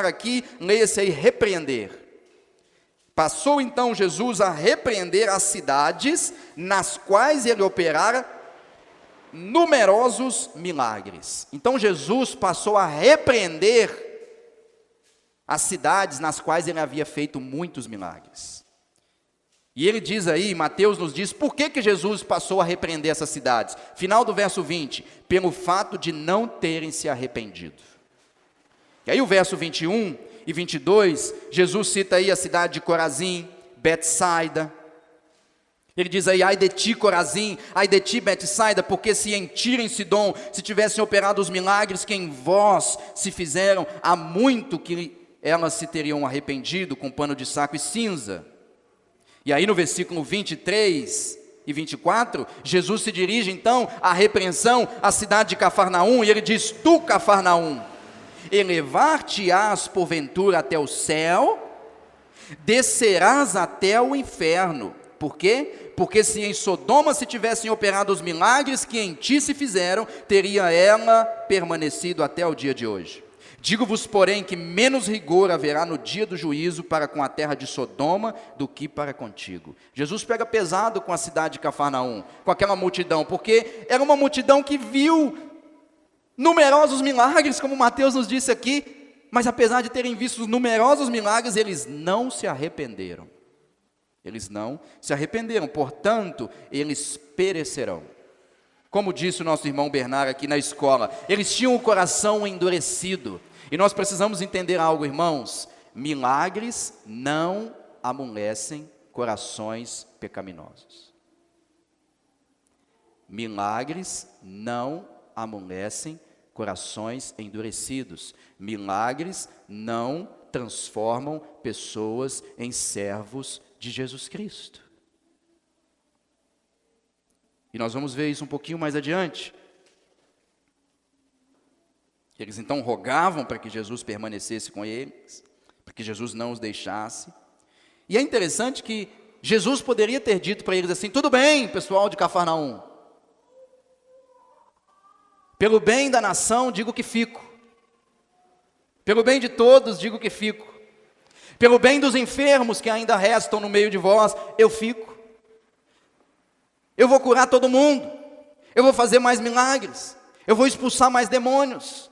aqui, leia-se aí, repreender. Passou então Jesus a repreender as cidades nas quais ele operara numerosos milagres. Então Jesus passou a repreender as cidades nas quais ele havia feito muitos milagres. E ele diz aí, Mateus nos diz, por que Jesus passou a repreender essas cidades? Final do verso 20, pelo fato de não terem se arrependido. E aí o verso 21 e 22, Jesus cita aí a cidade de Corazim, Betsaida. Ele diz aí, ai de ti Corazim, ai de ti Betsaida, porque se em Tiro e em Sidom se tivessem operado os milagres que em vós se fizeram, há muito que elas se teriam arrependido com pano de saco e cinza. E aí no versículo 23 e 24, Jesus se dirige então à repreensão à cidade de Cafarnaum, e ele diz: tu Cafarnaum, elevar-te-ás porventura até o céu, descerás até o inferno. Por quê? Porque se em Sodoma se tivessem operado os milagres que em ti se fizeram, teria ela permanecido até o dia de hoje. Digo-vos, porém, que menos rigor haverá no dia do juízo para com a terra de Sodoma do que para contigo. Jesus pega pesado com a cidade de Cafarnaum, com aquela multidão, porque era uma multidão que viu numerosos milagres, como Mateus nos disse aqui, mas apesar de terem visto numerosos milagres, eles não se arrependeram. Eles não se arrependeram, portanto, eles perecerão. Como disse o nosso irmão Bernard aqui na escola, eles tinham o coração endurecido. E nós precisamos entender algo, irmãos: milagres não amolecem corações pecaminosos. Milagres não amolecem corações endurecidos. Milagres não transformam pessoas em servos de Jesus Cristo. E nós vamos ver isso um pouquinho mais adiante. Eles então rogavam para que Jesus permanecesse com eles, para que Jesus não os deixasse. E é interessante que Jesus poderia ter dito para eles assim: tudo bem, pessoal de Cafarnaum, pelo bem da nação digo que fico, pelo bem de todos digo que fico, pelo bem dos enfermos que ainda restam no meio de vós, eu fico. Eu vou curar todo mundo, eu vou fazer mais milagres, eu vou expulsar mais demônios.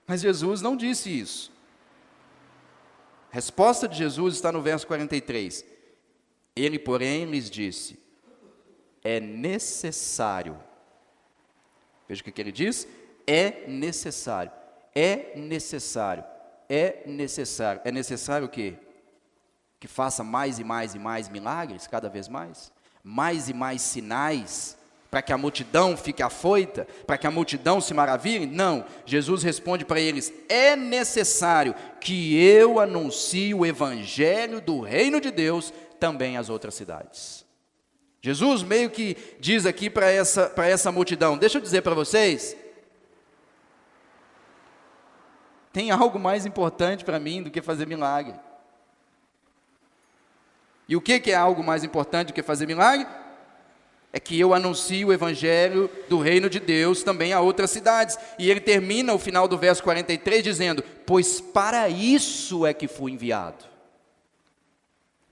Mas Jesus não disse isso. A resposta de Jesus está no verso 43. Ele, porém, lhes disse: é necessário. Veja o que ele diz: é necessário, é necessário, é necessário. É necessário o quê? Que faça mais e mais e mais milagres, cada vez mais e mais sinais, para que a multidão fique afoita, para que a multidão se maravilhe? Não, Jesus responde para eles: é necessário que eu anuncie o evangelho do reino de Deus também às outras cidades. Jesus meio que diz aqui para essa multidão: deixa eu dizer para vocês, tem algo mais importante para mim do que fazer milagre. E o que é algo mais importante do que fazer milagre? É que eu anuncio o evangelho do reino de Deus também a outras cidades. E ele termina o final do verso 43 dizendo: pois para isso é que fui enviado.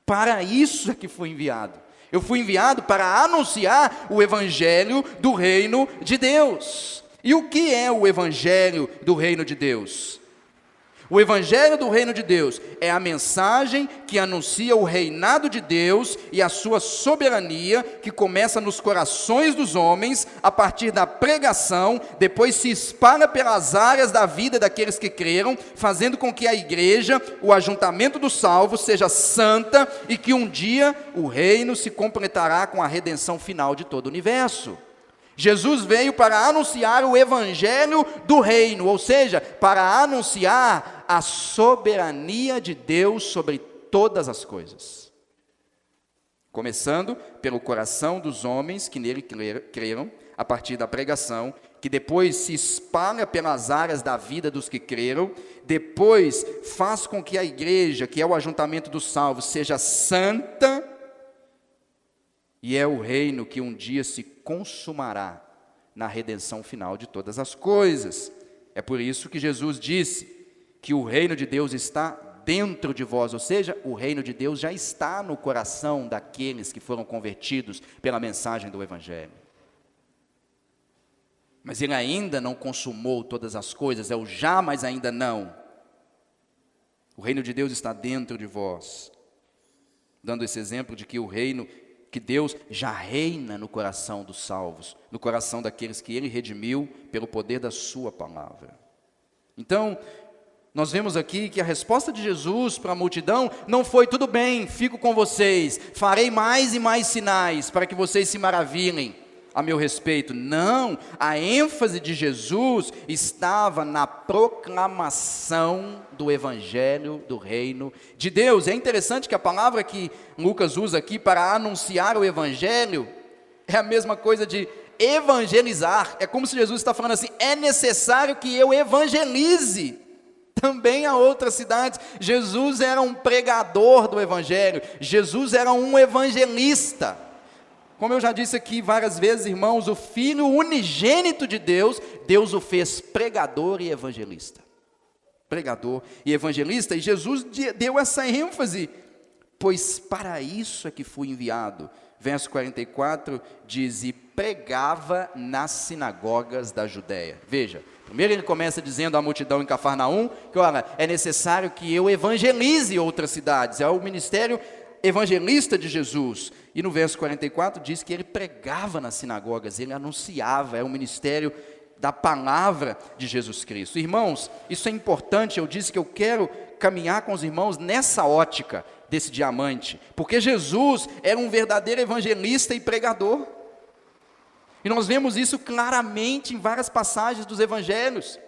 Para isso é que fui enviado. Eu fui enviado para anunciar o evangelho do reino de Deus. E o que é o evangelho do reino de Deus? O evangelho do reino de Deus é a mensagem que anuncia o reinado de Deus e a sua soberania, que começa nos corações dos homens, a partir da pregação, depois se espalha pelas áreas da vida daqueles que creram, fazendo com que a igreja, o ajuntamento dos salvos, seja santa e que um dia o reino se completará com a redenção final de todo o universo. Jesus veio para anunciar o evangelho do reino, ou seja, para anunciar a soberania de Deus sobre todas as coisas. Começando pelo coração dos homens que nele creram, a partir da pregação, que depois se espalha pelas áreas da vida dos que creram, depois faz com que a igreja, que é o ajuntamento dos salvos, seja santa, e é o reino que um dia se consumará na redenção final de todas as coisas. É por isso que Jesus disse que o reino de Deus está dentro de vós, ou seja, o reino de Deus já está no coração daqueles que foram convertidos pela mensagem do evangelho. Mas ele ainda não consumou todas as coisas, é o já, mas ainda não. O reino de Deus está dentro de vós, dando esse exemplo de que o reino, que Deus já reina no coração dos salvos, no coração daqueles que ele redimiu pelo poder da sua palavra. Então, nós vemos aqui que a resposta de Jesus para a multidão não foi: tudo bem, fico com vocês, farei mais e mais sinais para que vocês se maravilhem a meu respeito. Não, a ênfase de Jesus estava na proclamação do evangelho do reino de Deus. É interessante que a palavra que Lucas usa aqui para anunciar o evangelho é a mesma coisa de evangelizar. É como se Jesus está falando assim: é necessário que eu evangelize também a outras cidades. Jesus era um pregador do evangelho, Jesus era um evangelista. Como eu já disse aqui várias vezes, irmãos, o Filho unigênito de Deus, Deus o fez pregador e evangelista. Pregador e evangelista, e Jesus deu essa ênfase, pois para isso é que fui enviado. Verso 44 diz, e pregava nas sinagogas da Judéia. Veja, primeiro ele começa dizendo à multidão em Cafarnaum, que olha, é necessário que eu evangelize outras cidades, é o ministério evangelista de Jesus. E no verso 44 diz que ele pregava nas sinagogas, ele anunciava, é o ministério da palavra de Jesus Cristo. Irmãos, isso é importante, eu disse que eu quero caminhar com os irmãos nessa ótica desse diamante, porque Jesus era um verdadeiro evangelista e pregador, e nós vemos isso claramente em várias passagens dos evangelhos.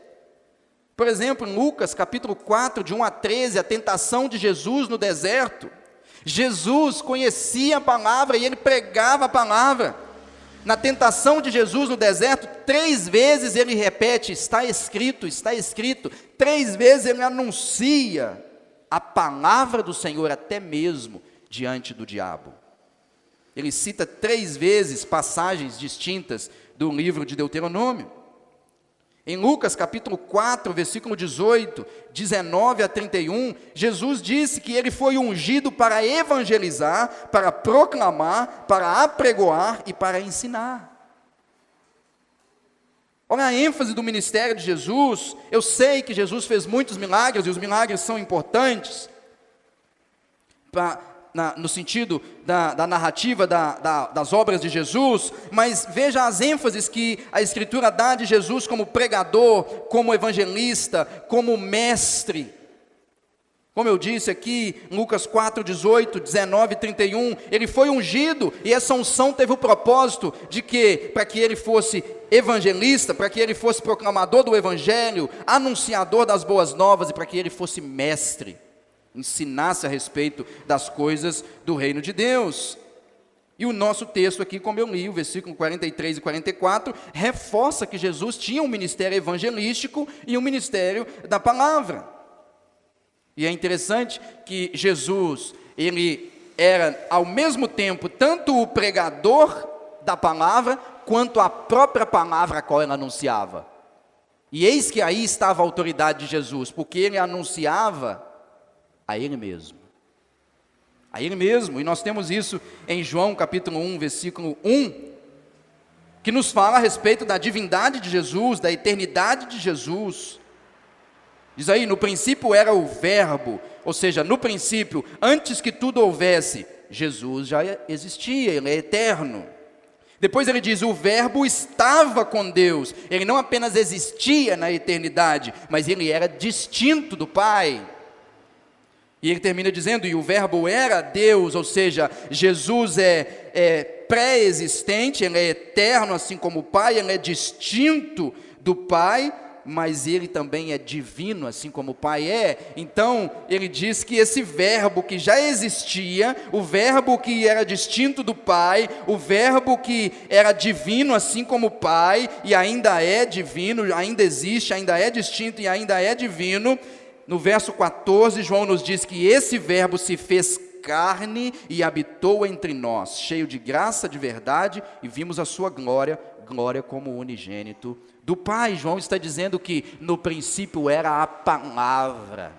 Por exemplo, em Lucas capítulo 4, de 1 a 13, a tentação de Jesus no deserto. Jesus conhecia a palavra e ele pregava a palavra. Na tentação de Jesus no deserto, 3 vezes ele repete, está escrito, está escrito. 3 vezes ele anuncia a palavra do Senhor, até mesmo diante do diabo. Ele cita 3 vezes passagens distintas do livro de Deuteronômio. Em Lucas capítulo 4, versículo 18, 19 a 31, Jesus disse que ele foi ungido para evangelizar, para proclamar, para apregoar e para ensinar. Olha a ênfase do ministério de Jesus. Eu sei que Jesus fez muitos milagres, e os milagres são importantes, no sentido da narrativa das obras de Jesus, mas veja as ênfases que a Escritura dá de Jesus como pregador, como evangelista, como mestre. Como eu disse aqui, em Lucas 4, 18, 19 e 31, ele foi ungido, e essa unção teve o propósito de que, para que ele fosse evangelista, para que ele fosse proclamador do evangelho, anunciador das boas novas, e para que ele fosse mestre, ensinasse a respeito das coisas do reino de Deus. E o nosso texto aqui, como eu li, o versículo 43 e 44, reforça que Jesus tinha um ministério evangelístico e um ministério da palavra. E é interessante que Jesus, ele era ao mesmo tempo tanto o pregador da palavra, quanto a própria palavra a qual ele anunciava. E eis que aí estava a autoridade de Jesus, porque ele anunciava a ele mesmo. A ele mesmo, e nós temos isso em João capítulo 1, versículo 1, que nos fala a respeito da divindade de Jesus, da eternidade de Jesus. Diz aí, no princípio era o verbo, ou seja, no princípio, antes que tudo houvesse, Jesus já existia, ele é eterno. Depois ele diz, o verbo estava com Deus, ele não apenas existia na eternidade, mas ele era distinto do Pai. E ele termina dizendo, e o verbo era Deus, ou seja, Jesus é pré-existente, ele é eterno assim como o Pai, ele é distinto do Pai, mas ele também é divino, assim como o Pai é. Então, ele diz que esse verbo que já existia, o verbo que era distinto do Pai, o verbo que era divino, assim como o Pai, e ainda é divino, ainda existe, ainda é distinto e ainda é divino. No verso 14, João nos diz que esse verbo se fez carne e habitou entre nós, cheio de graça, de verdade, e vimos a sua glória, glória como unigênito do Pai. João está dizendo que no princípio era a palavra,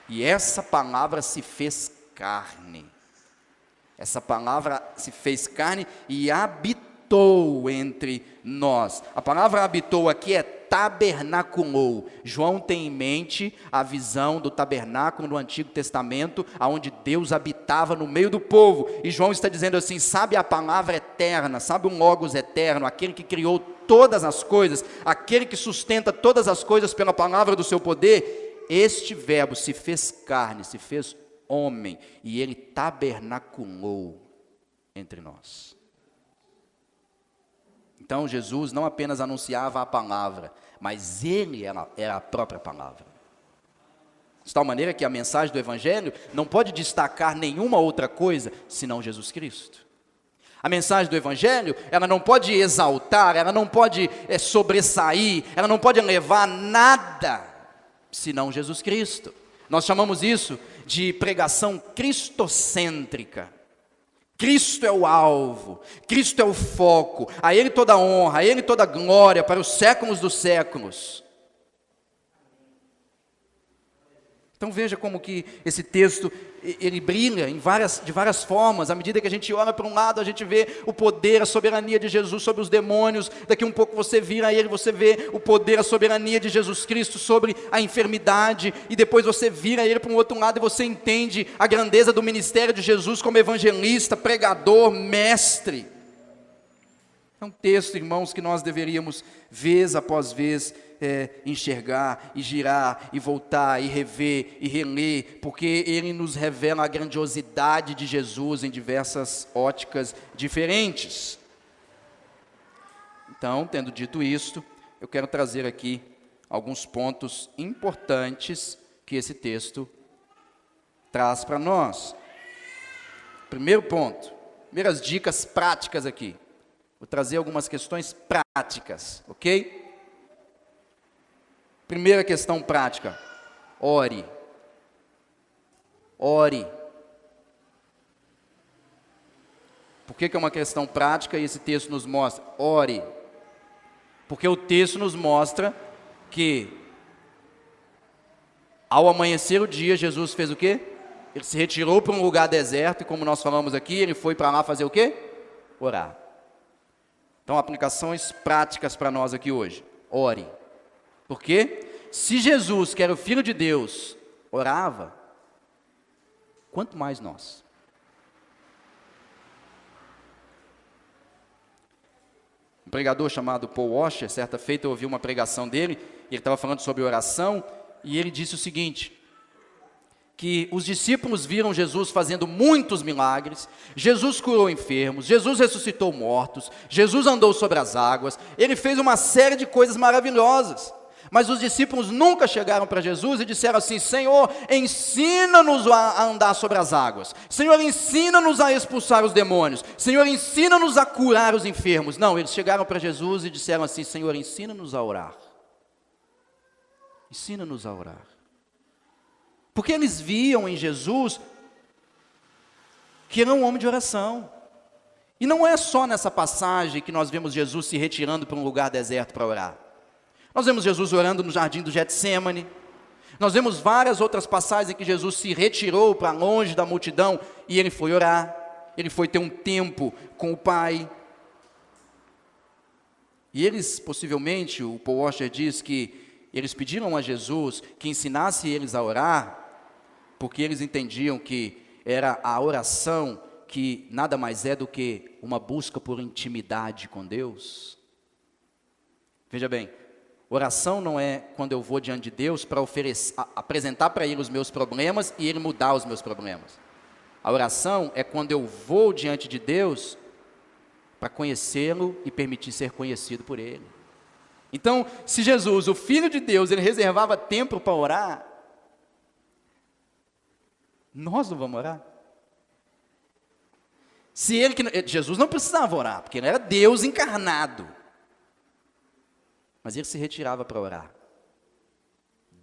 e essa palavra se fez carne, essa palavra se fez carne e habitou entre nós. A palavra habitou aqui é tabernaculou. João tem em mente a visão do tabernáculo no Antigo Testamento, onde Deus habitava no meio do povo, e João está dizendo assim, sabe a palavra eterna, sabe um logos eterno, aquele que criou todas as coisas, aquele que sustenta todas as coisas pela palavra do seu poder, este verbo se fez carne, se fez homem, e ele tabernaculou entre nós. Então Jesus não apenas anunciava a palavra, mas ele era a própria palavra. De tal maneira que a mensagem do Evangelho não pode destacar nenhuma outra coisa, senão Jesus Cristo. A mensagem do Evangelho, ela não pode exaltar, ela não pode sobressair, ela não pode levar nada, senão Jesus Cristo. Nós chamamos isso de pregação cristocêntrica. Cristo é o alvo, Cristo é o foco, a Ele toda honra, a Ele toda glória para os séculos dos séculos. Então veja como que esse texto, ele brilha de várias formas. À medida que a gente olha para um lado, a gente vê o poder, a soberania de Jesus sobre os demônios. Daqui um pouco você vira ele, você vê o poder, a soberania de Jesus Cristo sobre a enfermidade. E depois você vira ele para um outro lado e você entende a grandeza do ministério de Jesus como evangelista, pregador, mestre. É um texto, irmãos, que nós deveríamos, vez após vez, enxergar, e girar, e voltar, e rever, e reler, porque ele nos revela a grandiosidade de Jesus em diversas óticas diferentes. Então, tendo dito isto, eu quero trazer aqui alguns pontos importantes que esse texto traz para nós. Primeiro ponto, primeiras dicas práticas aqui. Vou trazer algumas questões práticas, ok? Primeira questão prática, ore. Ore. Por que é uma questão prática e esse texto nos mostra? Ore. Porque o texto nos mostra que, ao amanhecer o dia, Jesus fez o quê? Ele se retirou para um lugar deserto e, como nós falamos aqui, ele foi para lá fazer o quê? Orar. Então, aplicações práticas para nós aqui hoje. Ore. Porque se Jesus, que era o Filho de Deus, orava, quanto mais nós? Um pregador chamado Paul Washer, certa feita eu ouvi uma pregação dele, e ele estava falando sobre oração, e ele disse o seguinte, que os discípulos viram Jesus fazendo muitos milagres, Jesus curou enfermos, Jesus ressuscitou mortos, Jesus andou sobre as águas, ele fez uma série de coisas maravilhosas, mas os discípulos nunca chegaram para Jesus e disseram assim, Senhor, ensina-nos a andar sobre as águas, Senhor, ensina-nos a expulsar os demônios, Senhor, ensina-nos a curar os enfermos. Não, eles chegaram para Jesus e disseram assim, Senhor, ensina-nos a orar, ensina-nos a orar. Porque eles viam em Jesus que ele é um homem de oração. E não é só nessa passagem que nós vemos Jesus se retirando para um lugar deserto para orar. Nós vemos Jesus orando no jardim do Getsêmani. Nós vemos várias outras passagens em que Jesus se retirou para longe da multidão e ele foi orar. Ele foi ter um tempo com o Pai. E eles, possivelmente, o Paul Washer diz que eles pediram a Jesus que ensinasse eles a orar, porque eles entendiam que era a oração que nada mais é do que uma busca por intimidade com Deus. Veja bem, oração não é quando eu vou diante de Deus para apresentar para Ele os meus problemas e Ele mudar os meus problemas. A oração é quando eu vou diante de Deus para conhecê-lo e permitir ser conhecido por Ele. Então, se Jesus, o Filho de Deus, ele reservava tempo para orar, nós não vamos orar? Jesus não precisava orar, porque ele era Deus encarnado. Mas ele se retirava para orar.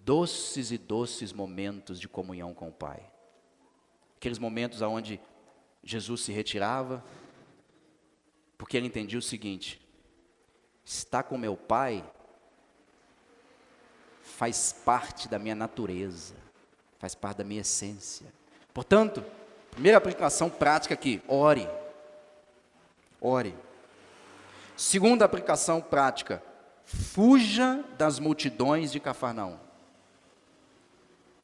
Doces e doces momentos de comunhão com o Pai. Aqueles momentos onde Jesus se retirava, porque ele entendia o seguinte, estar com meu Pai faz parte da minha natureza, faz parte da minha essência. Portanto, primeira aplicação prática aqui, ore. Ore. Segunda aplicação prática, fuja das multidões de Cafarnaum.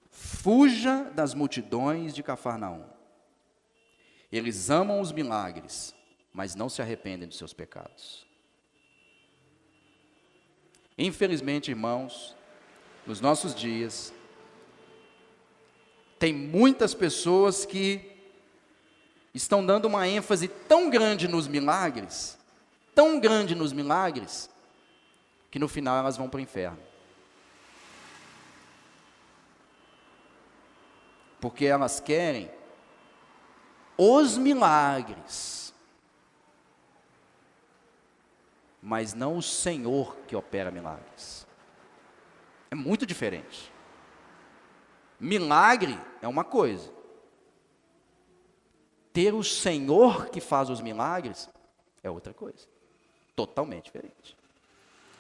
Fuja das multidões de Cafarnaum. Eles amam os milagres, mas não se arrependem dos seus pecados. Infelizmente, irmãos, nos nossos dias, tem muitas pessoas que estão dando uma ênfase tão grande nos milagres, que no final elas vão para o inferno. Porque elas querem os milagres, mas não o Senhor que opera milagres. É muito diferente. Milagre é uma coisa. ter o Senhor que faz os milagres, é outra coisa, totalmente diferente.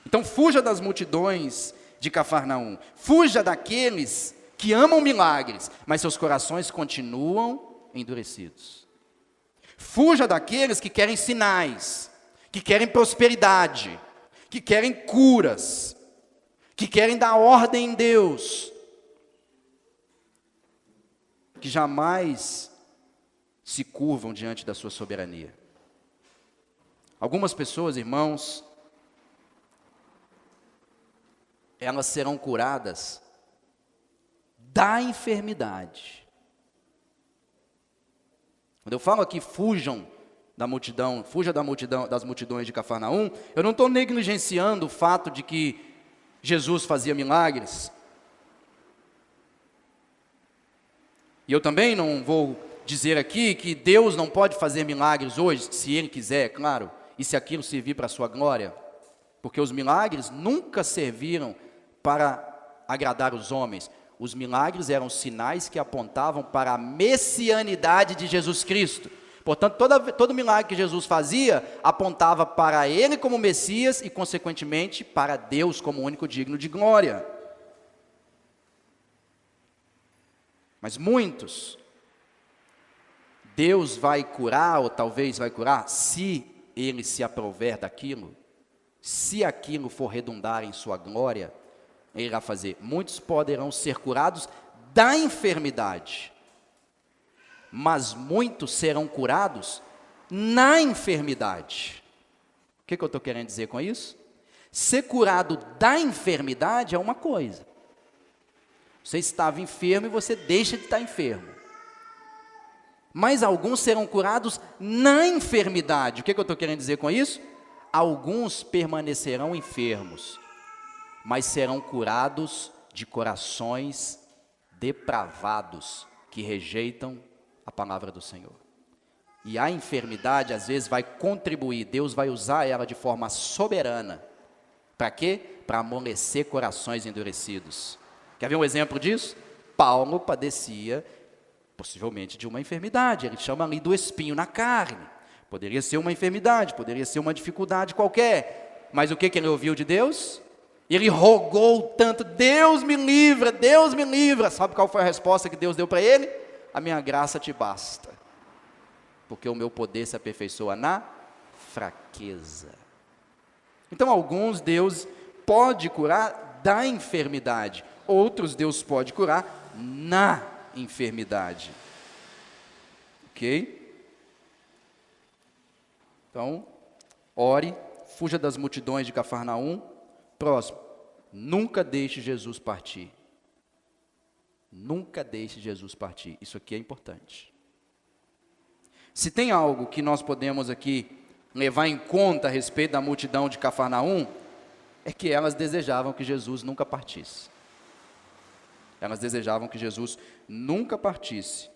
Então fuja das multidões de Cafarnaum, fuja daqueles que amam milagres, mas seus corações continuam endurecidos. Fuja daqueles que querem sinais, que querem prosperidade, que querem curas, que querem dar ordem em Deus, que jamais se curvam diante da sua soberania. Algumas pessoas, irmãos, elas serão curadas da enfermidade. Quando eu falo aqui, fujam da multidão, fuja das multidões de Cafarnaum, eu não estou negligenciando o fato de que Jesus fazia milagres. E eu também não vou dizer aqui que Deus não pode fazer milagres hoje, se Ele quiser, é claro, e se aquilo servir para a sua glória, porque os milagres nunca serviram para agradar os homens. Os milagres eram sinais que apontavam para a messianidade de Jesus Cristo. Portanto, todo milagre que Jesus fazia apontava para Ele como Messias e, consequentemente, para Deus como único digno de glória. Mas muitos, Deus vai curar, ou talvez vai curar, se Ele se aprouver daquilo, se aquilo for redundar em sua glória, Ele irá fazer. Muitos poderão ser curados da enfermidade, mas muitos serão curados na enfermidade. O que eu estou querendo dizer com isso? Ser curado da enfermidade é uma coisa. Você estava enfermo e você deixa de estar enfermo. Mas alguns serão curados na enfermidade. O que eu estou querendo dizer com isso? Alguns permanecerão enfermos, mas serão curados de corações depravados, que rejeitam a palavra do Senhor. E a enfermidade, às vezes, vai contribuir, Deus vai usar ela de forma soberana. Para quê? Para amolecer corações endurecidos. Quer ver um exemplo disso? Paulo padecia, possivelmente, de uma enfermidade. Ele chama ali do espinho na carne. Poderia ser uma enfermidade, poderia ser uma dificuldade qualquer. Mas o que ele ouviu de Deus? Ele rogou tanto, Deus me livra, Deus me livra. Sabe qual foi a resposta que Deus deu para ele? A minha graça te basta, porque o meu poder se aperfeiçoa na fraqueza. Então, alguns Deus pode curar da enfermidade, outros Deus pode curar na enfermidade. Ok? Então, ore, fuja das multidões de Cafarnaum. Próximo, nunca deixe Jesus partir. Nunca deixe Jesus partir. Isso aqui é importante. Se tem algo que nós podemos aqui levar em conta a respeito da multidão de Cafarnaum, é que elas desejavam que Jesus nunca partisse. Elas desejavam que Jesus nunca partisse.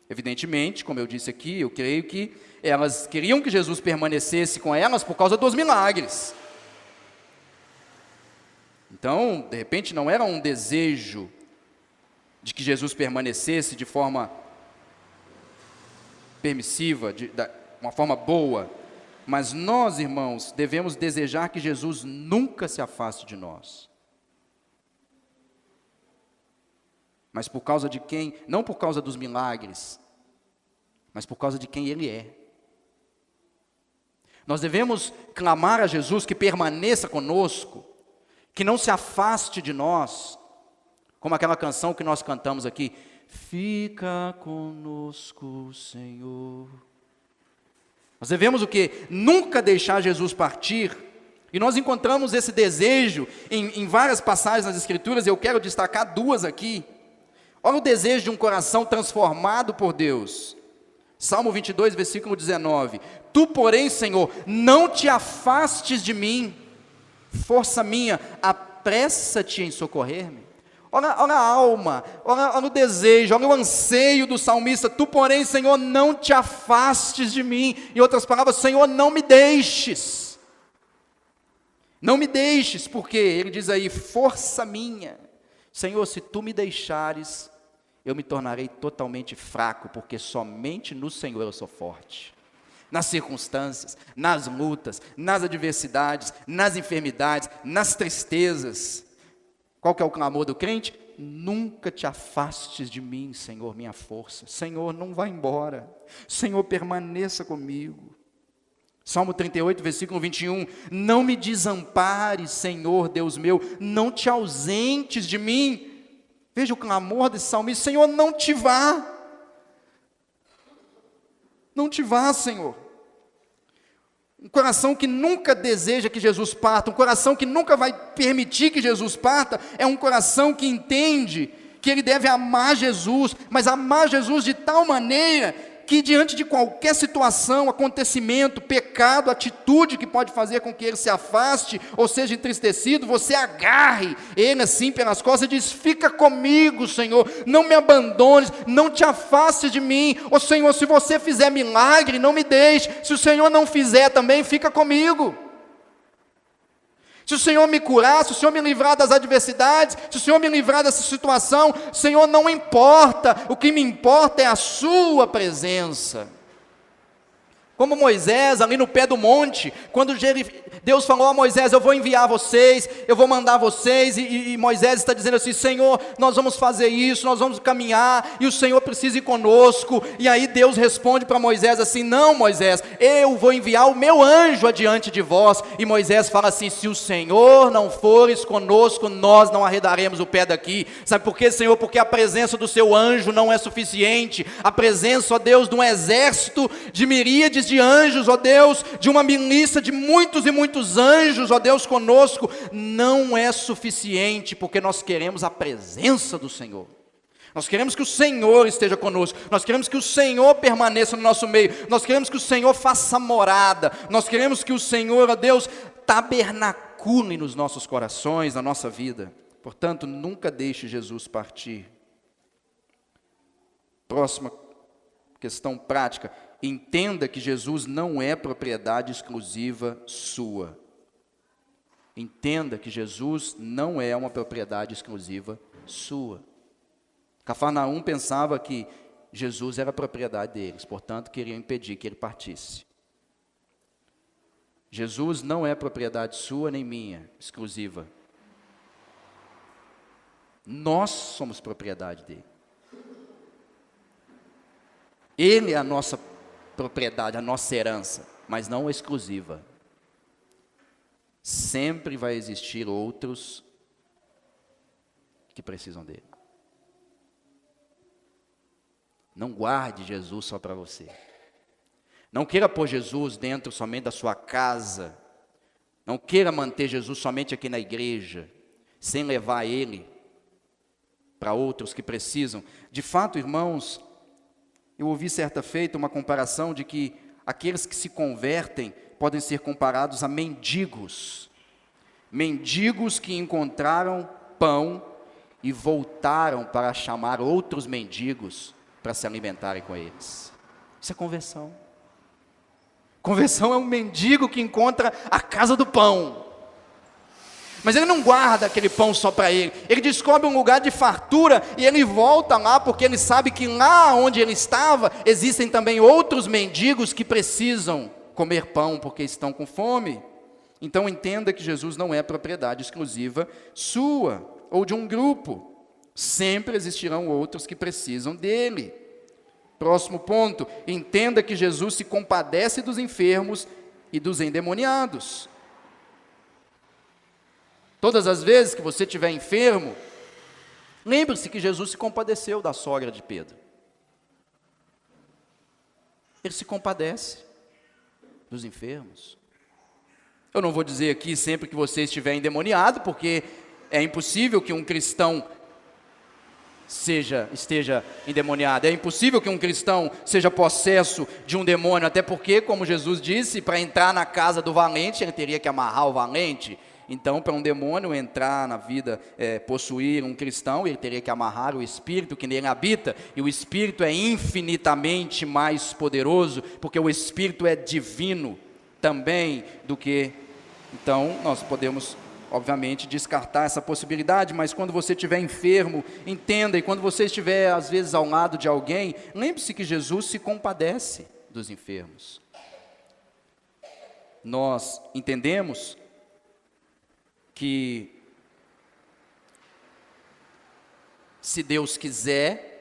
Evidentemente, como eu disse aqui, eu creio que elas queriam que Jesus permanecesse com elas por causa dos milagres. Então, de repente, não era um desejo de que Jesus permanecesse de forma permissiva, de uma forma boa, mas nós, irmãos, devemos desejar que Jesus nunca se afaste de nós. Mas por causa de quem? Não por causa dos milagres, mas por causa de quem Ele é. Nós devemos clamar a Jesus que permaneça conosco, que não se afaste de nós, como aquela canção que nós cantamos aqui, fica conosco, Senhor. Nós devemos o quê? Nunca deixar Jesus partir. E nós encontramos esse desejo em várias passagens nas Escrituras, e eu quero destacar duas aqui. Olha o desejo de um coração transformado por Deus. Salmo 22, versículo 19. Tu, porém, Senhor, não te afastes de mim. Força minha, apressa-te em socorrer-me. Olha a alma, olha o desejo, olha o anseio do salmista. Tu, porém, Senhor, não te afastes de mim. Em outras palavras, Senhor, não me deixes. Não me deixes, porque ele diz aí, força minha. Senhor, se tu me deixares, eu me tornarei totalmente fraco, porque somente no Senhor eu sou forte. Nas circunstâncias, nas lutas, nas adversidades, nas enfermidades, nas tristezas. Qual que é o clamor do crente? Nunca te afastes de mim, Senhor, minha força. Senhor, não vá embora. Senhor, permaneça comigo. Salmo 38, versículo 21. Não me desampares, Senhor, Deus meu, não te ausentes de mim. Veja o clamor desse salmista: Senhor, não te vá. Não te vá, Senhor. Um coração que nunca deseja que Jesus parta, um coração que nunca vai permitir que Jesus parta, é um coração que entende que ele deve amar Jesus, mas amar Jesus de tal maneira que diante de qualquer situação, acontecimento, pecado, atitude que pode fazer com que ele se afaste ou seja entristecido, você agarre ele assim pelas costas e diz: fica comigo, Senhor, não me abandones, não te afastes de mim. Ô Senhor, se você fizer milagre, não me deixe. Se o Senhor não fizer também, fica comigo. Se o Senhor me curar, se o Senhor me livrar das adversidades, se o Senhor me livrar dessa situação, Senhor, não importa, o que me importa é a sua presença. Como Moisés, ali no pé do monte, quando Deus falou a Moisés: eu vou enviar vocês, eu vou mandar vocês, e Moisés está dizendo assim: Senhor, nós vamos fazer isso, nós vamos caminhar, e o Senhor precisa ir conosco. E aí Deus responde para Moisés assim: não, Moisés, eu vou enviar o meu anjo adiante de vós. E Moisés fala assim: se o Senhor não fores conosco, nós não arredaremos o pé daqui. Sabe por quê, Senhor? Porque a presença do seu anjo não é suficiente. A presença, ó Deus, de um exército de miríades de anjos, ó Deus, de uma milícia de muitos e muitos anjos, ó Deus, conosco, não é suficiente, porque nós queremos a presença do Senhor. Nós queremos que o Senhor esteja conosco, nós queremos que o Senhor permaneça no nosso meio, nós queremos que o Senhor faça morada, nós queremos que o Senhor, ó Deus, tabernacule nos nossos corações, na nossa vida. Portanto, nunca deixe Jesus partir. Próxima questão prática: entenda que Jesus não é propriedade exclusiva sua. Entenda que Jesus não é uma propriedade exclusiva sua. Cafarnaum pensava que Jesus era propriedade deles, portanto, queriam impedir que ele partisse. Jesus não é propriedade sua nem minha, exclusiva. Nós somos propriedade dele. Ele é a nossa propriedade, a nossa herança, mas não exclusiva. Sempre vai existir outros que precisam dele. Não guarde Jesus só para você. Não queira pôr Jesus dentro somente da sua casa. Não queira manter Jesus somente aqui na igreja, sem levar ele para outros que precisam. De fato, irmãos, eu ouvi certa feita uma comparação de que aqueles que se convertem podem ser comparados a mendigos. Mendigos que encontraram pão e voltaram para chamar outros mendigos para se alimentarem com eles. Isso é conversão. Conversão é um mendigo que encontra a casa do pão. Mas ele não guarda aquele pão só para ele. Ele descobre um lugar de fartura e ele volta lá, porque ele sabe que lá onde ele estava, existem também outros mendigos que precisam comer pão porque estão com fome. Então entenda que Jesus não é propriedade exclusiva sua ou de um grupo. Sempre existirão outros que precisam dele. Próximo ponto: entenda que Jesus se compadece dos enfermos e dos endemoniados. Todas as vezes que você estiver enfermo, lembre-se que Jesus se compadeceu da sogra de Pedro. Ele se compadece dos enfermos. Eu não vou dizer aqui sempre que você estiver endemoniado, porque é impossível que um cristão esteja endemoniado. É impossível que um cristão seja possesso de um demônio, até porque, como Jesus disse, para entrar na casa do valente, ele teria que amarrar o valente. Então, para um demônio entrar na vida, possuir um cristão, ele teria que amarrar o espírito que nele habita, e o espírito é infinitamente mais poderoso, porque o espírito é divino também do que... Então, nós podemos obviamente, descartar essa possibilidade, mas quando você estiver enfermo, entenda, e quando você estiver, às vezes, ao lado de alguém, lembre-se que Jesus se compadece dos enfermos. Nós entendemos que, se Deus quiser,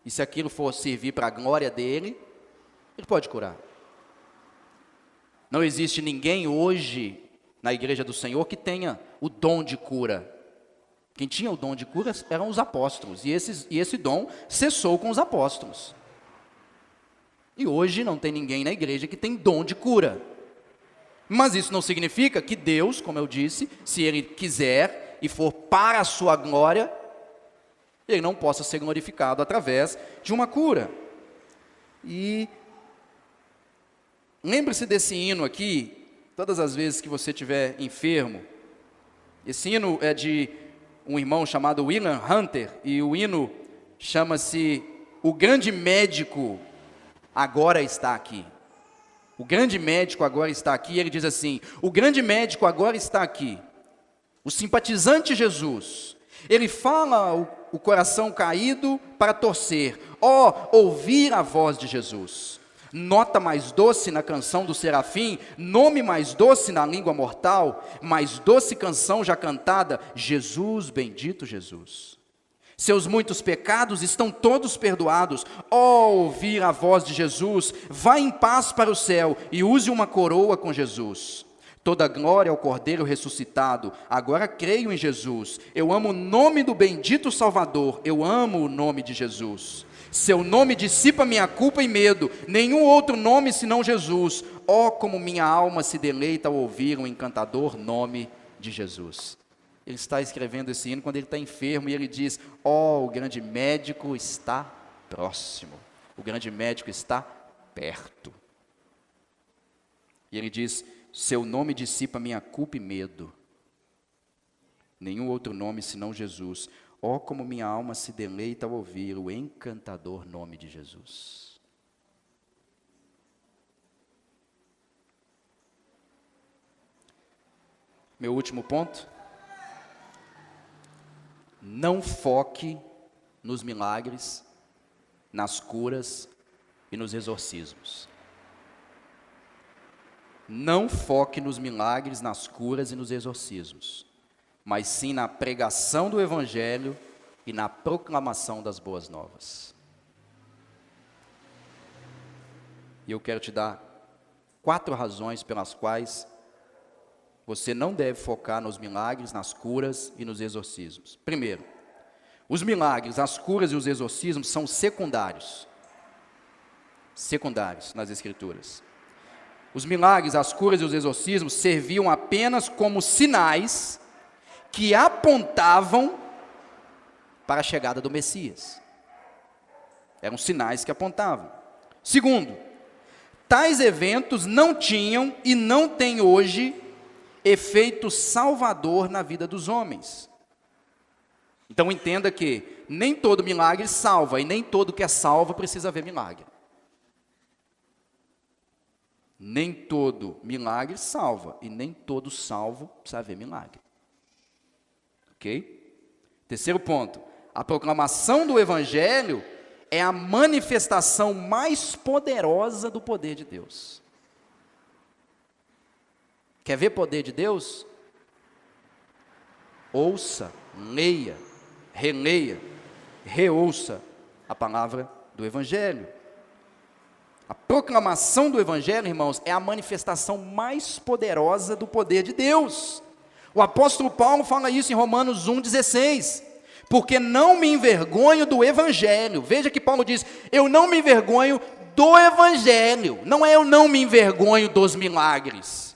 e se aquilo for servir para a glória dele, Ele pode curar. Não existe ninguém hoje na igreja do Senhor que tenha o dom de cura. Quem tinha o dom de cura eram os apóstolos, e esse dom cessou com os apóstolos. E hoje não tem ninguém na igreja que tem dom de cura. Mas isso não significa que Deus, como eu disse, se Ele quiser e for para a sua glória, Ele não possa ser glorificado através de uma cura. E lembre-se desse hino aqui, todas as vezes que você estiver enfermo. Esse hino é de um irmão chamado William Hunter, e o hino chama-se "O Grande Médico Agora Está Aqui". O grande médico agora está aqui, e ele diz assim: o grande médico agora está aqui, o simpatizante Jesus. Ele fala o coração caído para torcer, ouvir a voz de Jesus. Nota mais doce na canção do serafim, nome mais doce na língua mortal, mais doce canção já cantada, Jesus, bendito Jesus. Seus muitos pecados estão todos perdoados. Ouvir a voz de Jesus, vá em paz para o céu e use uma coroa com Jesus. Toda glória ao Cordeiro ressuscitado, agora creio em Jesus. Eu amo o nome do bendito Salvador, eu amo o nome de Jesus. Seu nome dissipa minha culpa e medo, nenhum outro nome senão Jesus. Como minha alma se deleita ao ouvir o encantador nome de Jesus. Ele está escrevendo esse hino quando ele está enfermo, e ele diz: o grande médico está próximo, o grande médico está perto. E ele diz: seu nome dissipa minha culpa e medo, nenhum outro nome senão Jesus. Como minha alma se deleita ao ouvir o encantador nome de Jesus. Meu último ponto: não foque nos milagres, nas curas e nos exorcismos. Não foque nos milagres, nas curas e nos exorcismos, mas sim na pregação do Evangelho e na proclamação das boas novas. E eu quero te dar 4 razões pelas quais você não deve focar nos milagres, nas curas e nos exorcismos. Primeiro, os milagres, as curas e os exorcismos são secundários. Secundários nas Escrituras. Os milagres, as curas e os exorcismos serviam apenas como sinais que apontavam para a chegada do Messias. Eram sinais que apontavam. Segundo, tais eventos não tinham e não têm hoje efeito salvador na vida dos homens. Então entenda que nem todo milagre salva, e nem todo que é salvo precisa haver milagre. Nem todo milagre salva, e nem todo salvo precisa haver milagre. Ok? Terceiro ponto: a proclamação do Evangelho é a manifestação mais poderosa do poder de Deus. Quer ver poder de Deus? Ouça, leia, releia, reouça a palavra do Evangelho. A proclamação do Evangelho, irmãos, é a manifestação mais poderosa do poder de Deus. O apóstolo Paulo fala isso em Romanos 1,16. Porque não me envergonho do Evangelho. Veja que Paulo diz: eu não me envergonho do Evangelho. Não é eu não me envergonho dos milagres.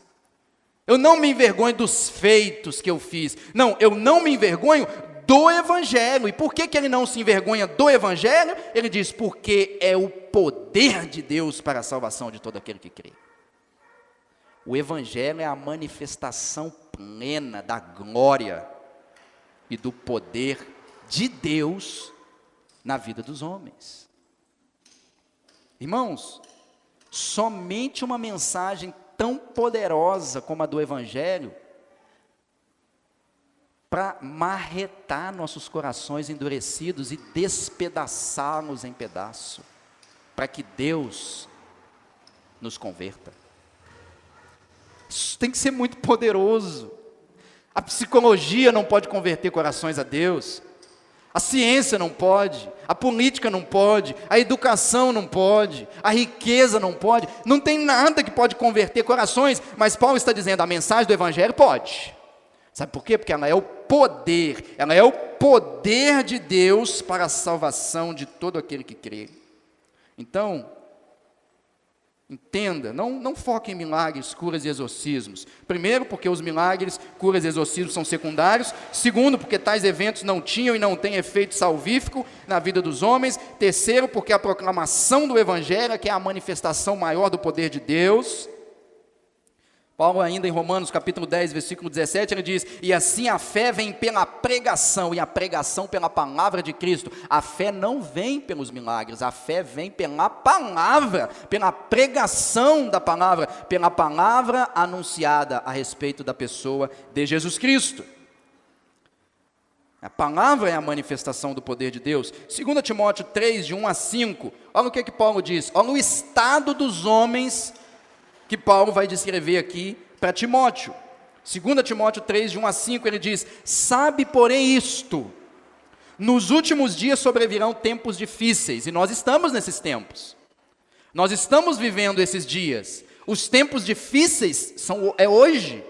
Eu não me envergonho dos feitos que eu fiz. Não, eu não me envergonho do Evangelho. E por que ele não se envergonha do Evangelho? Ele diz: porque é o poder de Deus para a salvação de todo aquele que crê. O Evangelho é a manifestação plena da glória e do poder de Deus na vida dos homens. Irmãos, somente uma mensagem tão poderosa como a do Evangelho para marretar nossos corações endurecidos e despedaçá-los em pedaço, para que Deus nos converta. Isso tem que ser muito poderoso. A psicologia não pode converter corações a Deus, a ciência não pode, a política não pode, a educação não pode, a riqueza não pode, não tem nada que pode converter corações, mas Paulo está dizendo, a mensagem do Evangelho pode. Sabe por quê? Porque ela é o poder de Deus para a salvação de todo aquele que crê. Então, entenda, não foque em milagres, curas e exorcismos. Primeiro, porque os milagres, curas e exorcismos são secundários. Segundo, porque tais eventos não tinham e não têm efeito salvífico na vida dos homens. Terceiro, porque a proclamação do Evangelho, que é a manifestação maior do poder de Deus. Paulo ainda em Romanos capítulo 10, versículo 17, ele diz, e assim a fé vem pela pregação, e a pregação pela palavra de Cristo. A fé não vem pelos milagres, a fé vem pela palavra, pela pregação da palavra, pela palavra anunciada a respeito da pessoa de Jesus Cristo. A palavra é a manifestação do poder de Deus. 2 Timóteo 3, de 1 a 5, olha o que Paulo diz, olha o estado dos homens que Paulo vai descrever aqui para Timóteo. 2 Timóteo 3, de 1 a 5, ele diz, sabe porém isto, nos últimos dias sobrevirão tempos difíceis, e nós estamos nesses tempos, nós estamos vivendo esses dias, os tempos difíceis é hoje,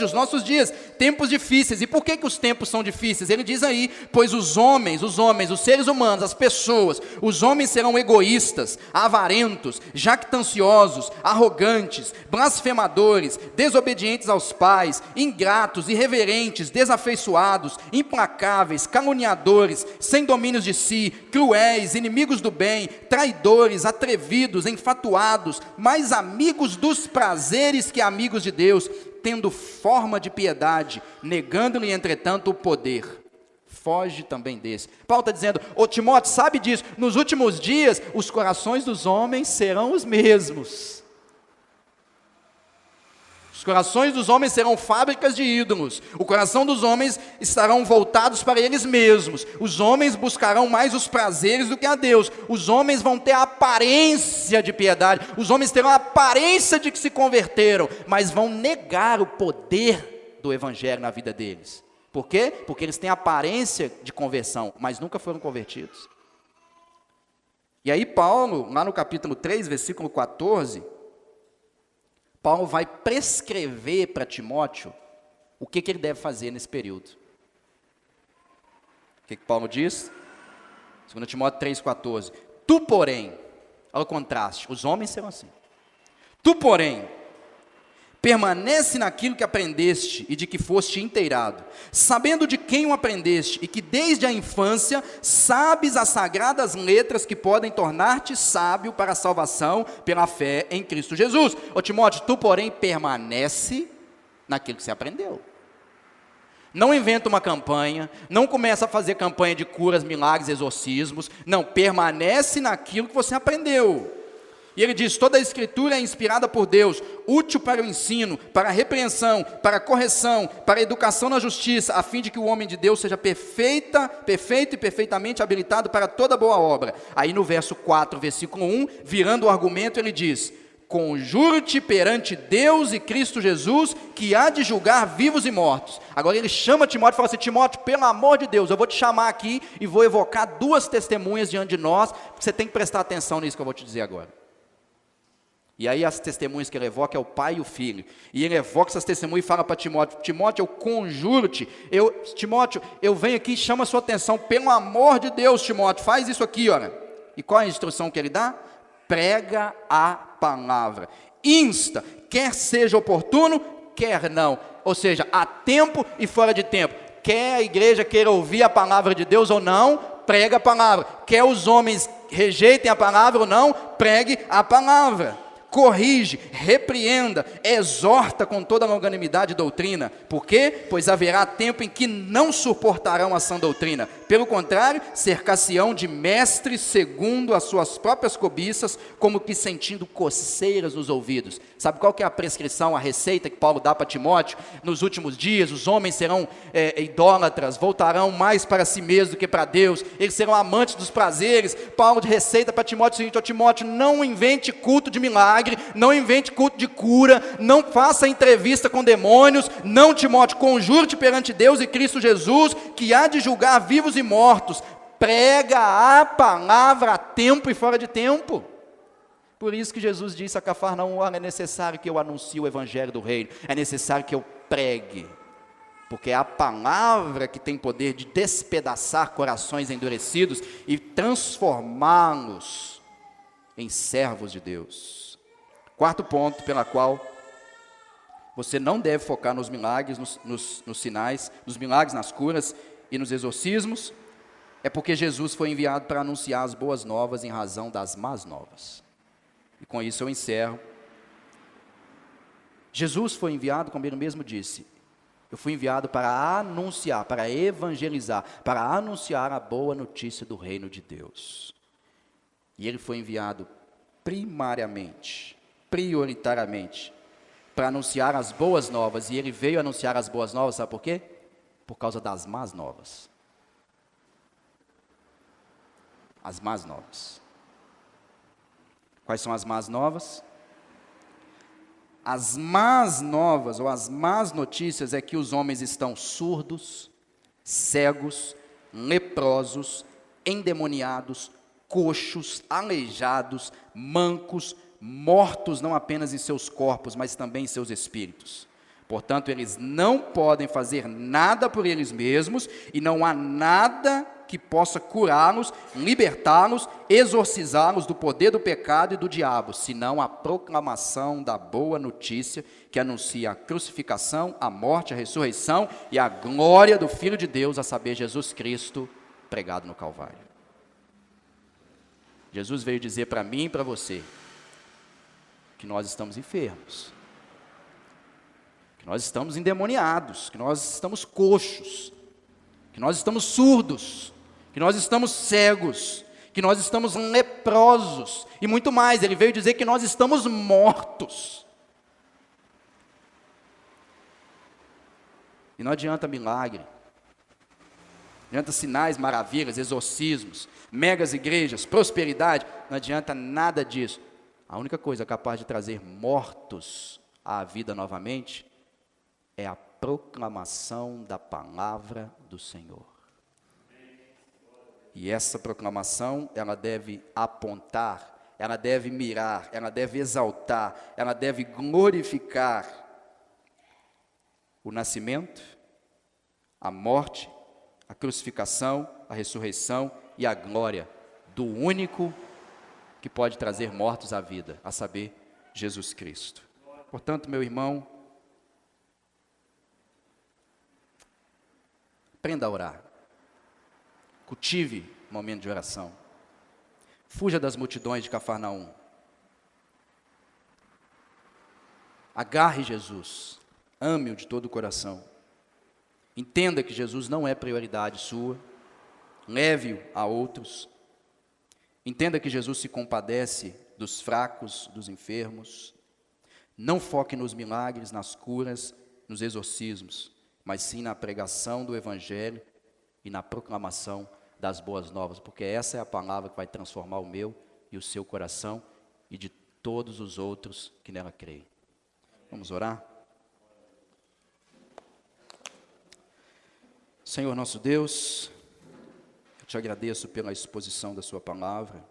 os nossos dias, tempos difíceis. E por que os tempos são difíceis? Ele diz aí, pois os homens, os seres humanos, as pessoas, os homens serão egoístas, avarentos, jactanciosos, arrogantes, blasfemadores, desobedientes aos pais, ingratos, irreverentes, desafeiçoados, implacáveis, caluniadores, sem domínios de si, cruéis, inimigos do bem, traidores, atrevidos, enfatuados, mais amigos dos prazeres que amigos de Deus, tendo forma de piedade, negando-lhe, entretanto, o poder. Foge também desse. Paulo está dizendo, Timóteo, sabe disso, nos últimos dias, os corações dos homens serão os mesmos. Os corações dos homens serão fábricas de ídolos. O coração dos homens estarão voltados para eles mesmos. Os homens buscarão mais os prazeres do que a Deus. Os homens vão ter a aparência de piedade. Os homens terão a aparência de que se converteram, mas vão negar o poder do Evangelho na vida deles. Por quê? Porque eles têm a aparência de conversão, mas nunca foram convertidos. E aí Paulo, lá no capítulo 3, versículo 14... Paulo vai prescrever para Timóteo o que ele deve fazer nesse período. O que Paulo diz? 2 Timóteo 3,14. Tu, porém, ao contraste, os homens serão assim. Tu, porém, permanece naquilo que aprendeste e de que foste inteirado, sabendo de quem o aprendeste e que desde a infância sabes as sagradas letras que podem tornar-te sábio para a salvação pela fé em Cristo Jesus. Ô Timóteo, tu porém permanece naquilo que você aprendeu. Não inventa uma campanha, não começa a fazer campanha de curas, milagres, exorcismos, não, permanece naquilo que você aprendeu. E ele diz, toda a escritura é inspirada por Deus, útil para o ensino, para a repreensão, para a correção, para a educação na justiça, a fim de que o homem de Deus seja perfeito e perfeitamente habilitado para toda boa obra. Aí no verso 4, versículo 1, virando o argumento, ele diz, conjuro-te perante Deus e Cristo Jesus, que há de julgar vivos e mortos. Agora ele chama Timóteo e fala assim, Timóteo, pelo amor de Deus, eu vou te chamar aqui e vou evocar duas testemunhas diante de nós, você tem que prestar atenção nisso que eu vou te dizer agora. E aí as testemunhas que ele evoca é o pai e o filho. E ele evoca essas testemunhas e fala para Timóteo, Timóteo, eu conjuro-te, Timóteo, eu venho aqui e chamo a sua atenção, pelo amor de Deus, Timóteo, faz isso aqui, olha. E qual é a instrução que ele dá? Prega a palavra. Insta, quer seja oportuno, quer não. Ou seja, a tempo e fora de tempo. Quer a igreja queira ouvir a palavra de Deus ou não, prega a palavra. Quer os homens rejeitem a palavra ou não, pregue a palavra. corrige, repreenda, exorta com toda a longanimidade e doutrina. Por quê? Pois haverá tempo em que não suportarão a sã doutrina. Pelo contrário, cercar-se-ão de mestres segundo as suas próprias cobiças, como que sentindo coceiras nos ouvidos. Sabe qual que é a prescrição, a receita que Paulo dá para Timóteo? Nos últimos dias, os homens serão idólatras, voltarão mais para si mesmos do que para Deus, eles serão amantes dos prazeres. Paulo de receita para Timóteo é o seguinte: ó Timóteo, não invente culto de milagre, não invente culto de cura, não faça entrevista com demônios, não, Timóteo, conjure-te perante Deus e Cristo Jesus, que há de julgar vivos e mortos. Prega a palavra a tempo e fora de tempo. Por isso que Jesus disse a Cafarnaum: é necessário que eu anuncie o evangelho do reino, é necessário que eu pregue, porque é a palavra que tem poder de despedaçar corações endurecidos e transformá-los em servos de Deus. Quarto ponto pela qual você não deve focar nos milagres, nos sinais, nos milagres, nas curas e nos exorcismos, é porque Jesus foi enviado para anunciar as boas novas em razão das más novas. E com isso eu encerro. Jesus foi enviado, como ele mesmo disse, eu fui enviado para anunciar, para evangelizar, para anunciar a boa notícia do reino de Deus. E ele foi enviado primariamente, prioritariamente, para anunciar as boas novas. E ele veio anunciar as boas novas, sabe por quê? Por causa das más novas. As más novas. Quais são as más novas? As más novas, ou as más notícias, é que os homens estão surdos, cegos, leprosos, endemoniados, coxos, aleijados, mancos, mortos não apenas em seus corpos, mas também em seus espíritos. Portanto, eles não podem fazer nada por eles mesmos, e não há nada que possa curá-los, libertá-los, exorcizá-los do poder do pecado e do diabo, senão a proclamação da boa notícia, que anuncia a crucificação, a morte, a ressurreição e a glória do Filho de Deus, a saber, Jesus Cristo, pregado no Calvário. Jesus veio dizer para mim e para você que nós estamos enfermos, que nós estamos endemoniados, que nós estamos coxos, que nós estamos surdos, que nós estamos cegos, que nós estamos leprosos, e muito mais. Ele veio dizer que nós estamos mortos. E não adianta milagre, não adianta sinais, maravilhas, exorcismos, megas igrejas, prosperidade, não adianta nada disso. A única coisa capaz de trazer mortos à vida novamente é a proclamação da palavra do Senhor. E essa proclamação, ela deve apontar, ela deve mirar, ela deve exaltar, ela deve glorificar o nascimento, a morte, a crucificação, a ressurreição e a glória do único que pode trazer mortos à vida, a saber, Jesus Cristo. Portanto, meu irmão, aprenda a orar. Cultive um momento de oração. Fuja das multidões de Cafarnaum. Agarre Jesus. Ame-o de todo o coração. Entenda que Jesus não é prioridade sua. Leve-o a outros. Entenda que Jesus se compadece dos fracos, dos enfermos. Não foque nos milagres, nas curas, nos exorcismos, mas sim na pregação do Evangelho e na proclamação das boas novas, porque essa é a palavra que vai transformar o meu e o seu coração e de todos os outros que nela creem. Vamos orar? Senhor nosso Deus, eu te agradeço pela exposição da sua palavra.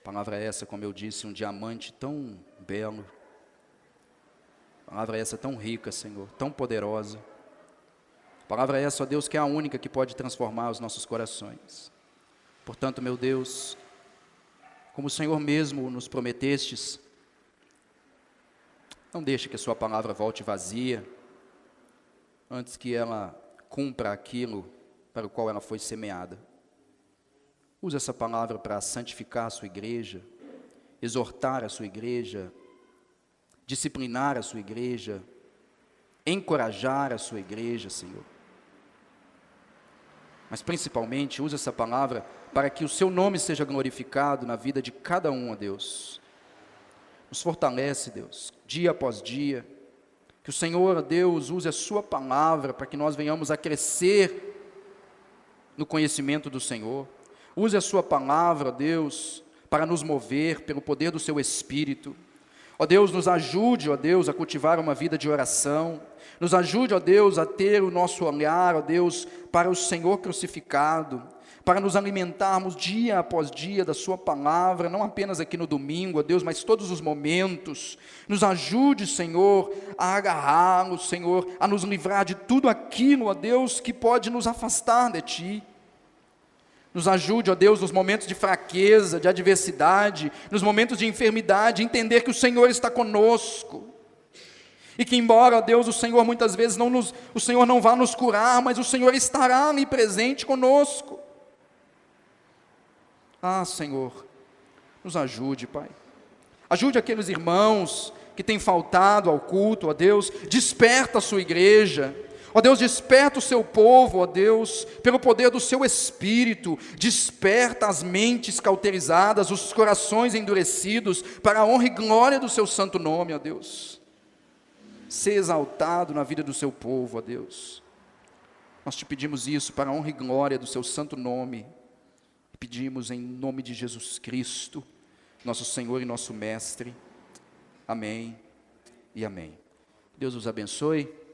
Palavra essa, como eu disse, um diamante tão belo. Palavra essa tão rica, Senhor, tão poderosa. Palavra essa, ó Deus, que é a única que pode transformar os nossos corações. Portanto, meu Deus, como o Senhor mesmo nos prometestes, não deixe que a sua palavra volte vazia, antes que ela cumpra aquilo para o qual ela foi semeada. Use essa palavra para santificar a sua igreja exortar a sua igreja, disciplinar a sua igreja, encorajar a sua igreja, Senhor. Mas principalmente, usa essa palavra para que o seu nome seja glorificado na vida de cada um, ó Deus. Nos fortalece, Deus, dia após dia. Que o Senhor, ó Deus, use a sua palavra para que nós venhamos a crescer no conhecimento do Senhor. Use a sua palavra, ó Deus, para nos mover pelo poder do seu Espírito. Ó Deus, nos ajude, ó Deus, a cultivar uma vida de oração. Nos ajude, ó Deus, a ter o nosso olhar, ó Deus, para o Senhor crucificado, para nos alimentarmos dia após dia da sua palavra, não apenas aqui no domingo, ó Deus, mas todos os momentos. Nos ajude, Senhor, a agarrá-lo, Senhor, a nos livrar de tudo aquilo, ó Deus, que pode nos afastar de Ti. Nos ajude, ó Deus, nos momentos de fraqueza, de adversidade, nos momentos de enfermidade, entender que o Senhor está conosco. E que embora, ó Deus, o Senhor muitas vezes o Senhor não vá nos curar, mas o Senhor estará ali presente conosco. Ah, Senhor, nos ajude, Pai. Ajude aqueles irmãos que têm faltado ao culto, ó Deus, desperta a sua igreja. Ó Deus, desperta o seu povo, ó Deus, pelo poder do seu Espírito, desperta as mentes cauterizadas, os corações endurecidos, para a honra e glória do seu santo nome, ó Deus. Ser exaltado na vida do seu povo, ó Deus. Nós te pedimos isso para a honra e glória do seu santo nome. Pedimos em nome de Jesus Cristo, nosso Senhor e nosso Mestre. Amém e amém. Deus os abençoe.